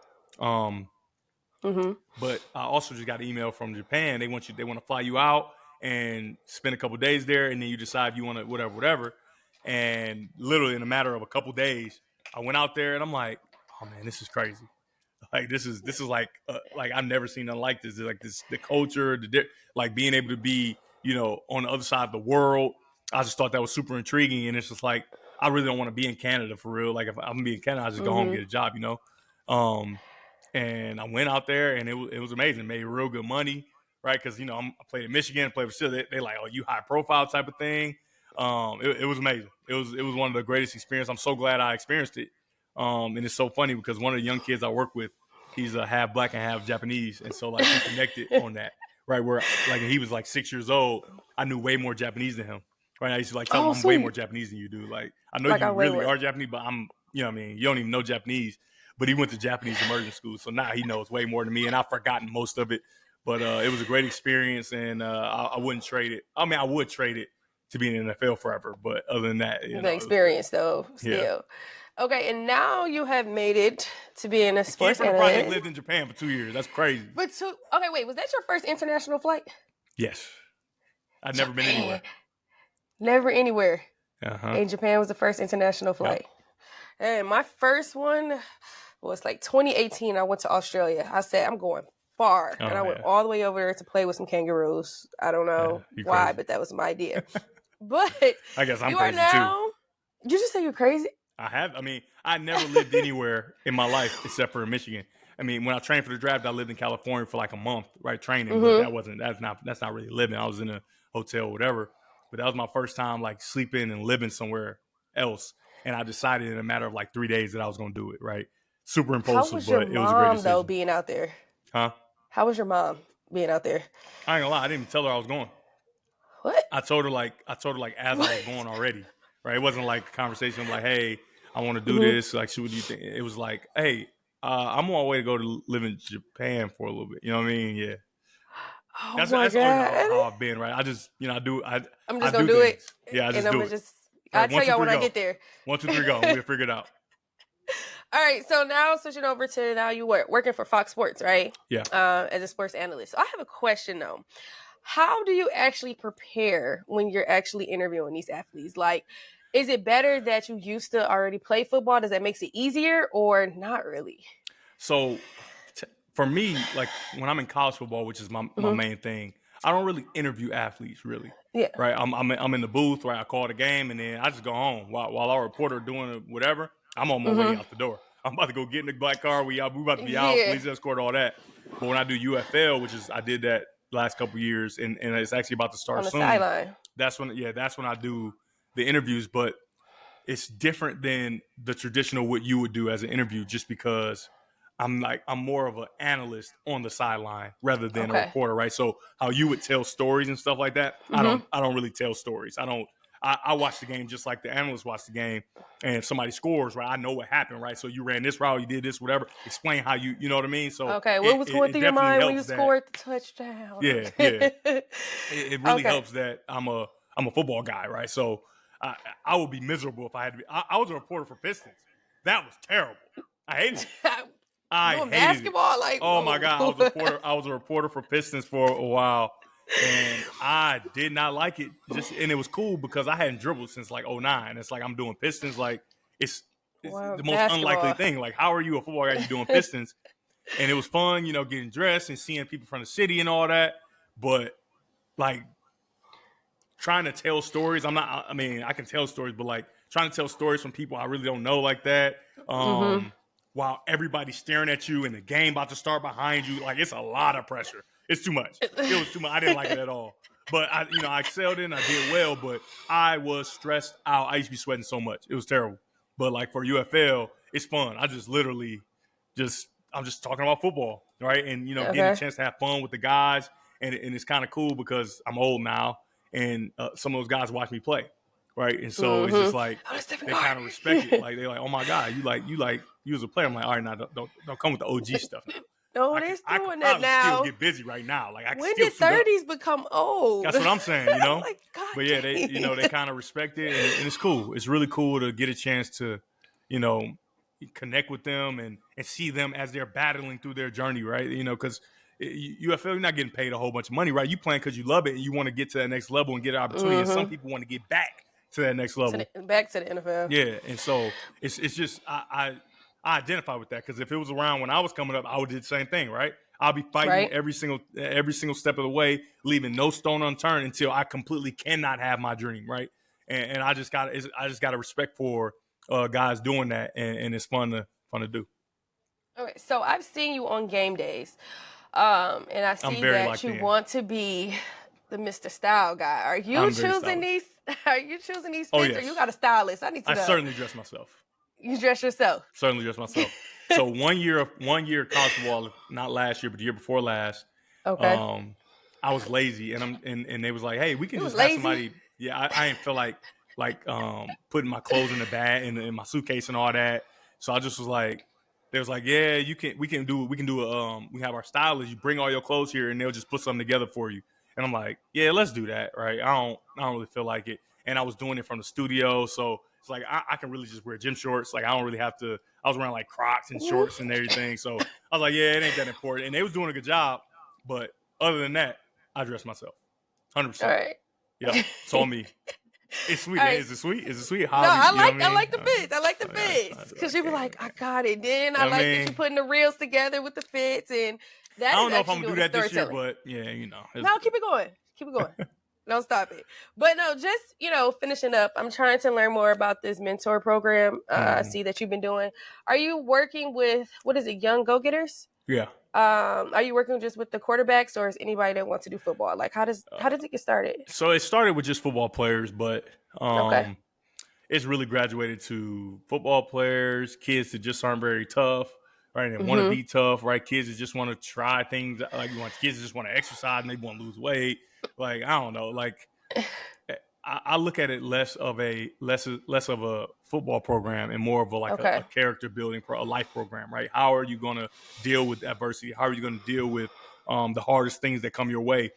But I also just got an email from Japan. They want to fly you out and spend a couple of days there, and then you decide you want to whatever. And literally in a matter of a couple of days, I went out there and I'm like, oh man, this is crazy. Like this is like I've never seen nothing like this. Like the culture, like being able to be on the other side of the world. I just thought that was super intriguing, and it's just like I really don't want to be in Canada for real. Like if I'm gonna be in Canada, I just go home and get a job, And I went out there, and it was amazing. Made real good money, right? Because I played in Michigan, played for Steelers. They like, oh, you high profile type of thing. It was amazing. It was one of the greatest experiences. I'm so glad I experienced it. And it's so funny because one of the young kids I work with, he's half black and half Japanese, and so like we connected on that, right? Where like he was like 6 years old, I knew way more Japanese than him. Right? I used to like tell him I'm way more Japanese than you do. Like I know Like you I way really more. are Japanese, but I'm, you know what I mean? You don't even know Japanese. But he went to Japanese immersion school, so now he knows way more than me, and I've forgotten most of it. But it was a great experience, and I wouldn't trade it. I mean, I would trade it to be in the NFL forever, but other than that, you know, The experience though, still. Yeah. Okay, and now you have made it to being a The kid sports from the analyst. project lived in Japan for 2 years. That's crazy. But okay, wait, was that your first international flight? Yes. I'd never been anywhere. Never anywhere. Uh-huh. And Japan was the first international flight. Yep. And my first one was like 2018. I went to Australia. I said, I'm going far. And I went all the way over there to play with some kangaroos. I don't know why, crazy. But that was my idea. But I guess I'm crazy too. Did you just say you're crazy? I never lived anywhere in my life except for in Michigan. I mean, when I trained for the draft, I lived in California for like a month, right? Training, but that's not really living. I was in a hotel, or whatever. But that was my first time like sleeping and living somewhere else. And I decided in a matter of like 3 days that I was going to do it, right? Super impulsive, but it was a great decision. How was your mom though being out there? Huh? How was your mom being out there? I ain't gonna lie, I didn't even tell her I was going. What? I told her like as I was going already, right? It wasn't like a conversation like, hey, I want to do this. Like, what do you think? It was like, hey, I'm on my way to go to live in Japan for a little bit. You know what I mean? Yeah. Oh that's my God. how I've been, right? I just, I'm just gonna do it. Yeah, I just do it. I'll tell y'all when I get there. 1, 2, 3, go. We'll figure it out. All right, so now switching over to now you working for Fox Sports, right? Yeah. As a sports analyst. So I have a question though. How do you actually prepare when you're actually interviewing these athletes? Like, is it better that you used to already play football? Does that make it easier or not really? So for me, like when I'm in college football, which is my main thing, I don't really interview athletes really. Yeah. Right. I'm in the booth, right? I call the game and then I just go home while our reporter doing whatever. I'm on my way out the door. I'm about to go get in the black car. We about to be out, police escort, all that. But when I do UFL, which is I did that last couple of years, and it's actually about to start on the soon. Sideline. That's when I do the interviews. But it's different than the traditional what you would do as an interview, just because I'm more of an analyst on the sideline rather than a reporter, right? So how you would tell stories and stuff like that, I don't really tell stories. I watch the game just like the analysts watch the game. And if somebody scores, right, I know what happened, right? So you ran this route, you did this, whatever. Explain how you know what I mean? So what was going through your mind when you scored the touchdown? Yeah. It really helps that I'm a football guy, right? So I would be miserable if I had to be. I was a reporter for Pistons. That was terrible. I hated it. I hated basketball, it. like, oh my God, I was a reporter for Pistons for a while. And I did not like it. And it was cool because I hadn't dribbled since like 2009. It's like I'm doing Pistons. Like it's the most unlikely thing. Like, how are you a football guy? You're doing Pistons, and it was fun, getting dressed and seeing people from the city and all that. But like trying to tell stories, I can tell stories, but like trying to tell stories from people I really don't know like that. While everybody's staring at you and the game about to start behind you, like it's a lot of pressure. It's too much. It was too much. I didn't like it at all. But I excelled in. I did well, but I was stressed out. I used to be sweating so much. It was terrible. But like for UFL, it's fun. I just literally I'm just talking about football, right? And getting a chance to have fun with the guys, and it's kind of cool because I'm old now, and some of those guys watch me play, right? And so it's just like they kind of respect it. Like they're like, oh my God, you as a player. I'm like, all right, now don't come with the OG stuff now. No, they're doing that now. I can still get busy right now. Like when did 30s become old? That's what I'm saying, Like, God, but yeah, they kind of respect it, and it's cool. It's really cool to get a chance to, connect with them and see them as they're battling through their journey, right? Because UFL, you're not getting paid a whole bunch of money, right? You playing because you love it and you want to get to that next level and get an opportunity. And some people want to get back to that next level, back to the NFL. Yeah, and so it's just I identify with that because if it was around when I was coming up, I would do the same thing, right? I'll be fighting every single step of the way, leaving no stone unturned until I completely cannot have my dream, right? And I just got a respect for guys doing that, and it's fun to do. Okay, so I've seen you on game days, and I see that you want to be the Mr. Style guy. Are you choosing these? Are you choosing these fits, or you got a stylist? I need to know. I certainly dress myself. You dress yourself? Certainly dress myself. So one year college football, not last year, but the year before last. Okay. I was lazy, and they was like, hey, we can You was just have lazy. somebody. Yeah, I didn't feel like putting my clothes in the bag and in my suitcase and all that. So I just was like, they was like, yeah, we can do we have our stylist. You bring all your clothes here, and they'll just put something together for you. And I'm like, yeah, let's do that, right? I don't really feel like it. And I was doing it from the studio, so it's like I can really just wear gym shorts. Like I don't really have to. I was wearing like Crocs and shorts and everything, so I was like, yeah, it ain't that important. And they was doing a good job, but other than that, I dress myself, 100%. All right. Yep, it's on me. It's sweet. All right. Is it sweet? Is it sweet? No, Hobby? You know what I I mean? like the fits. I like the fits because you be like, I got it. Then I like that you putting the reels together with the fits, and that I don't is know if I'm actually gonna do doing that this year, storytelling. but yeah, you know. No, keep it going. Keep it going. Don't stop it. But no, just, finishing up, I'm trying to learn more about this mentor program. I see that you've been doing. Are you working with, what is it, young go-getters? Yeah. Are you working just with the quarterbacks, or is anybody that wants to do football? Like, how does it get started? So it started with just football players, but Okay. it's really graduated to football players, kids that just aren't very tough, right? And want to be tough, right? Kids that just want to try things, like kids that just want to exercise and they want to lose weight. Like, I don't know, like I look at it less of a football program and more of a character building, a life program, right? How are you going to deal with adversity? How are you going to deal with the hardest things that come your way?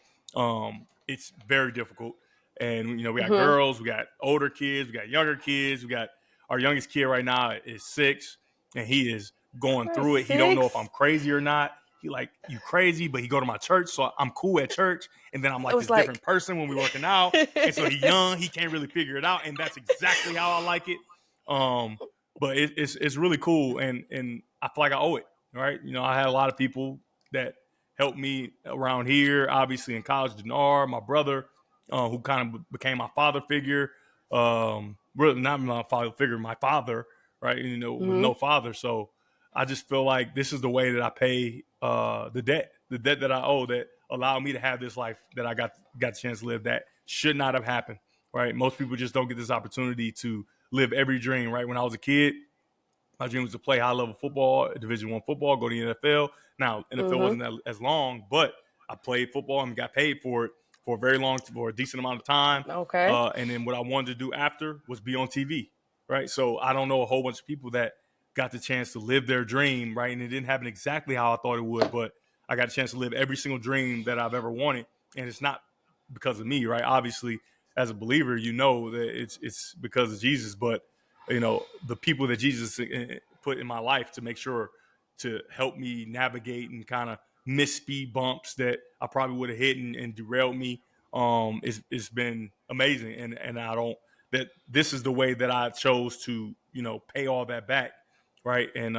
It's very difficult. And, we got girls, we got older kids, we got younger kids. We got our youngest kid right now is 6, and he is going through it. He don't know if I'm crazy or not. He like, you crazy, but he go to my church, so I'm cool at church. And then I'm like this different person when we working out. And so he young, he can't really figure it out. And that's exactly how I like it. But it's really cool. And I feel like I owe it, right? I had a lot of people that helped me around here, obviously in college, Dinar, my brother, who kind of became my father figure. Really not my father figure, my father, right? With no father. So I just feel like this is the way that I pay the debt that I owe, that allowed me to have this life that I got a chance to live that should not have happened, right? Most people just don't get this opportunity to live every dream, right? When I was a kid, my dream was to play high-level football, Division I football, go to the NFL. Now, NFL wasn't that as long, but I played football and got paid for it for a decent amount of time. Okay. And then what I wanted to do after was be on TV, right? So I don't know a whole bunch of people that got the chance to live their dream, right? And it didn't happen exactly how I thought it would, but I got a chance to live every single dream that I've ever wanted. And it's not because of me, right? Obviously, as a believer, that it's because of Jesus, but the people that Jesus put in my life to make sure to help me navigate and kind of miss speed bumps that I probably would have hit and derailed me. It's been amazing. And that this is the way that I chose to, pay all that back. Right. And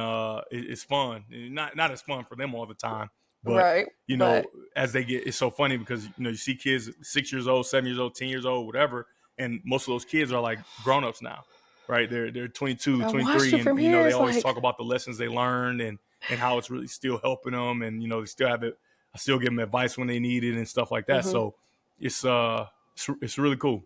it's fun. Not as fun for them all the time. But, right. As they get, it's so funny because, you see kids 6 years old, 7 years old, 10 years old, whatever. And most of those kids are like grown-ups now, right? They're 22, 23. And, they always talk about the lessons they learned and how it's really still helping them. And, they still have it. I still give them advice when they need it and stuff like that. So it's really cool.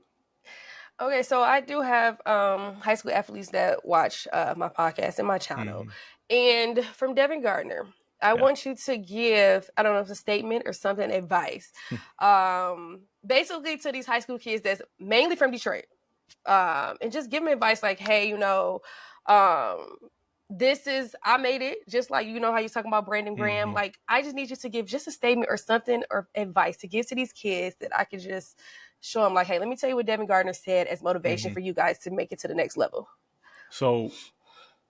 Okay, so I do have high school athletes that watch my podcast and my channel. And from Devin Gardner, I want you to give, I don't know if it's a statement or something, advice, basically to these high school kids that's mainly from Detroit. And just give them advice like, hey, this is, I made it, just like, how you talking about Brandon Graham. Like, I just need you to give just a statement or something or advice to give to these kids that I could just show them like, hey, let me tell you what Devin Gardner said as motivation for you guys to make it to the next level. So,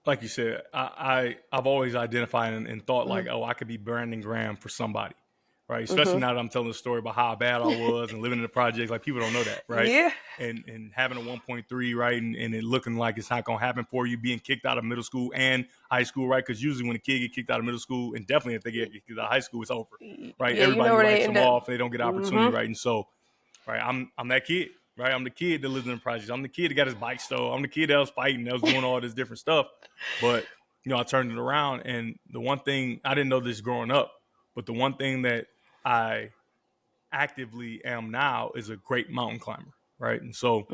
like you said, I've always identified and thought like, oh, I could be Brandon Graham for somebody, right? Especially now that I'm telling the story about how bad I was and living in the projects. Like, people don't know that, right? Yeah. And having a 1.3, right? And it looking like it's not going to happen for you, being kicked out of middle school and high school, right? Because usually when a kid get kicked out of middle school, and definitely if they get kicked out of high school, it's over, right? Yeah, everybody writes them off. They don't get opportunity, right? And so, right, I'm that kid. Right, I'm the kid that lives in the projects. I'm the kid that got his bike stole. I'm the kid that was fighting, that was doing all this different stuff. But, I turned it around. And the one thing, I didn't know this growing up, but the one thing that I actively am now is a great mountain climber, right? And so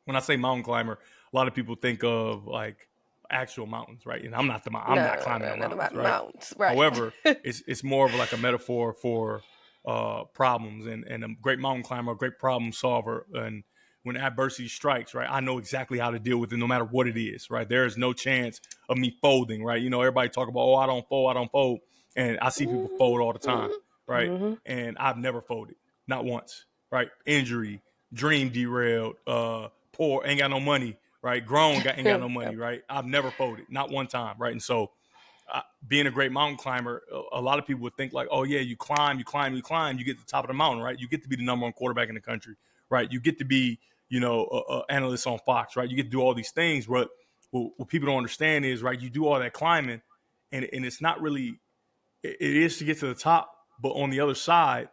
when I say mountain climber, a lot of people think of like actual mountains, right? And I'm not climbing the mountains, right? Mountains, right? However, it's more of like a metaphor for problems and a great mountain climber, a great problem solver. And when adversity strikes, right, I know exactly how to deal with it no matter what it is, right? There is no chance of me folding, right? Everybody talk about, oh, I don't fold. And I see people fold all the time, right? Mm-hmm. And I've never folded, not once, right? Injury, dream derailed, poor, ain't got no money, right? Grown, ain't got no money, right? I've never folded, not one time, right? And so being a great mountain climber, a lot of people would think like, oh yeah, you climb, you get to the top of the mountain, right? You get to be the number one quarterback in the country, right? You get to be, a analyst on Fox, right? You get to do all these things, but what people don't understand is, right, you do all that climbing and it's not really, it is to get to the top, but on the other side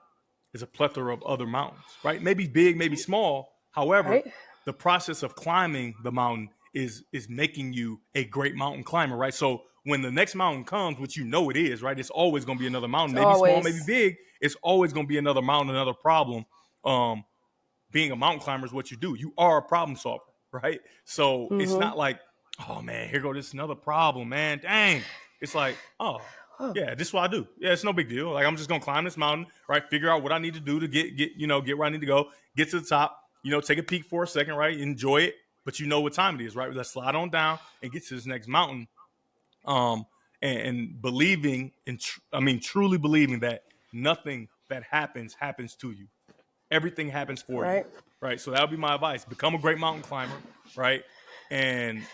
is a plethora of other mountains, right? Maybe big, maybe small. However, the process of climbing the mountain is making you a great mountain climber, right? So when the next mountain comes, which it is, right? It's always going to be another mountain, maybe small, maybe big. It's always going to be another mountain, another problem. Being a mountain climber is what you do. You are a problem solver, right? So it's not like, oh man, here go this another problem, man. Dang. It's like, oh, yeah, this is what I do. Yeah, it's no big deal. Like, I'm just gonna climb this mountain, right? Figure out what I need to do to get where I need to go, get to the top, take a peek for a second, right? Enjoy it, but you know what time it is, right? Let's slide on down and get to this next mountain. And believing truly believing that nothing that happens to you. Everything happens for you, right? So that would be my advice. Become a great mountain climber, right? And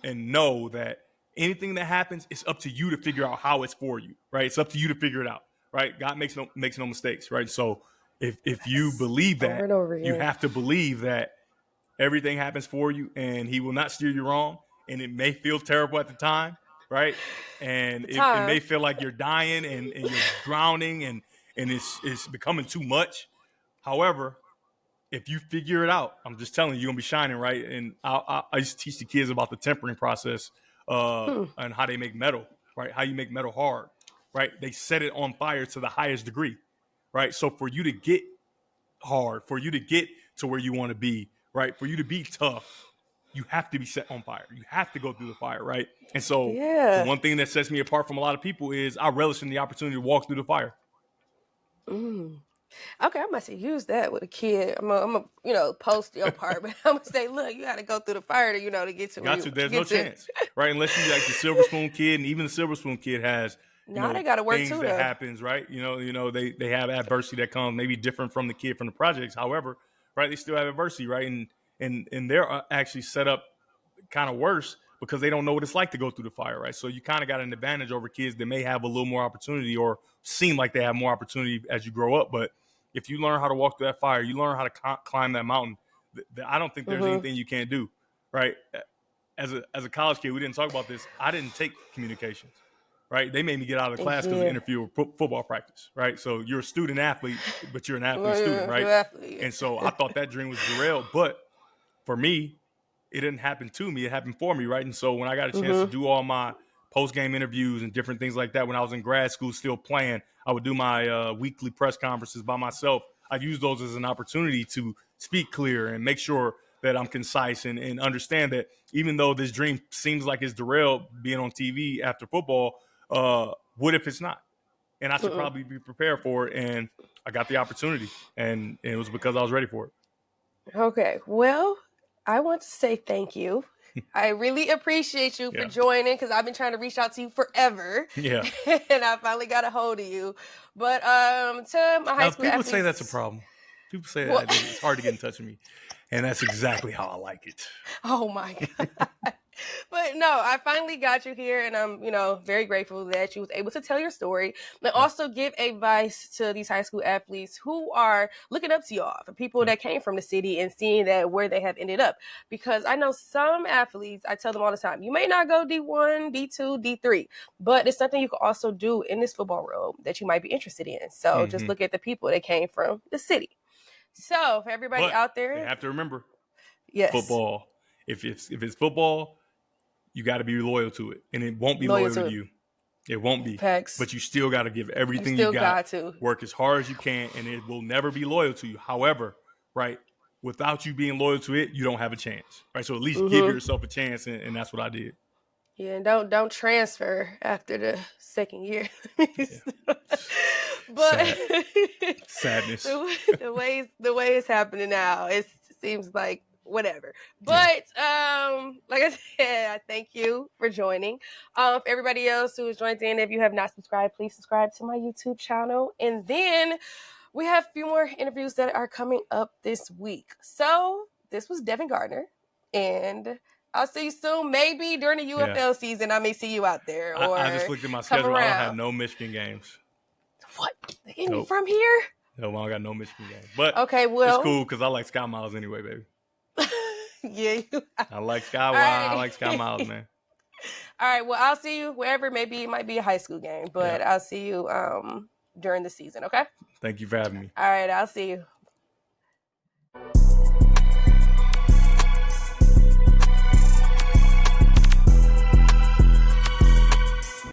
know that anything that happens, it's up to you to figure out how it's for you, right? It's up to you to figure it out, right? God makes no mistakes, right? So if you believe that, you have to believe that everything happens for you and he will not steer you wrong. And it may feel terrible at the time, right? And it may feel like you're dying and you're drowning and it's becoming too much. However, if you figure it out, I'm just telling you, you're going to be shining, right? And I used to teach the kids about the tempering process and how they make metal, right? How you make metal hard, right? They set it on fire to the highest degree, right? So for you to get hard, for you to get to where you want to be, right? For you to be tough, you have to be set on fire. You have to go through the fire, right? And so the one thing that sets me apart from a lot of people is I relish in the opportunity to walk through the fire. Okay, I must have used that with a kid. I'm a post your part, but I'm gonna say, look, you got to go through the fire to to get to where you There's no chance, right? Unless you like the Silver Spoon kid, and even the Silver Spoon kid has they got to work things too. That happens, right? They have adversity that comes maybe different from the kid from the projects. However, right, they still have adversity, right? And they're actually set up kind of worse because they don't know what it's like to go through the fire, right? So you kind of got an advantage over kids that may have a little more opportunity or seem like they have more opportunity as you grow up. But if you learn how to walk through that fire, you learn how to climb that mountain. I don't think there's anything you can't do, right? As a college kid, we didn't talk about this. I didn't take communications, right? They made me get out of the class because of interfere with football practice, right? So you're a student athlete, but you're an athlete student, right? And so I thought that dream was derailed. But for me, it didn't happen to me. It happened for me, right? And so when I got a chance to do all my post-game interviews and different things like that when I was in grad school still playing, I would do my weekly press conferences by myself. I'd use those as an opportunity to speak clear and make sure that I'm concise and understand that even though this dream seems like it's derailed being on TV after football, what if it's not? And I should probably be prepared for it. And I got the opportunity, and it was because I was ready for it. Okay, well, I want to say thank you. I really appreciate you for joining because I've been trying to reach out to you forever. Yeah. And I finally got a hold of you. But to my high school people athletes, say that's a problem. People say that it's hard to get in touch with me. And that's exactly how I like it. Oh my God. But no, I finally got you here, and I'm, very grateful that you was able to tell your story and also give advice to these high school athletes who are looking up to y'all, for people that came from the city and seeing that where they have ended up. Because I know some athletes, I tell them all the time, you may not go D1, D2, D3, but it's something you can also do in this football world that you might be interested in. So just look at the people that came from the city. So for everybody out there, they have to remember, football. If it's football, you got to be loyal to it, and it won't be loyal to you. It won't be. Facts. But you still got to give everything you got to. Work as hard as you can, and it will never be loyal to you. However, right, without you being loyal to it, you don't have a chance, right? So at least give yourself a chance, and that's what I did. Yeah, and don't transfer after the second year. But Sadness. the way it's happening now, it seems like whatever. But like I said, I thank you for joining. For everybody else who has joined in, if you have not subscribed, please subscribe to my YouTube channel. And then we have a few more interviews that are coming up this week. So this was Devin Gardner, and I'll see you soon. Maybe during the UFL season, I may see you out there. Or I just looked at my schedule. Around. I don't have no Michigan games. What? You from here? No, I got no Michigan games. But okay, well, it's cool because I like Sky Miles anyway, baby. Yeah, I like Sky Miles. Right. I like Sky Miles, man. All right, well, I'll see you wherever. Maybe it might be a high school game, but I'll see you during the season, okay? Thank you for having me. All right, I'll see you.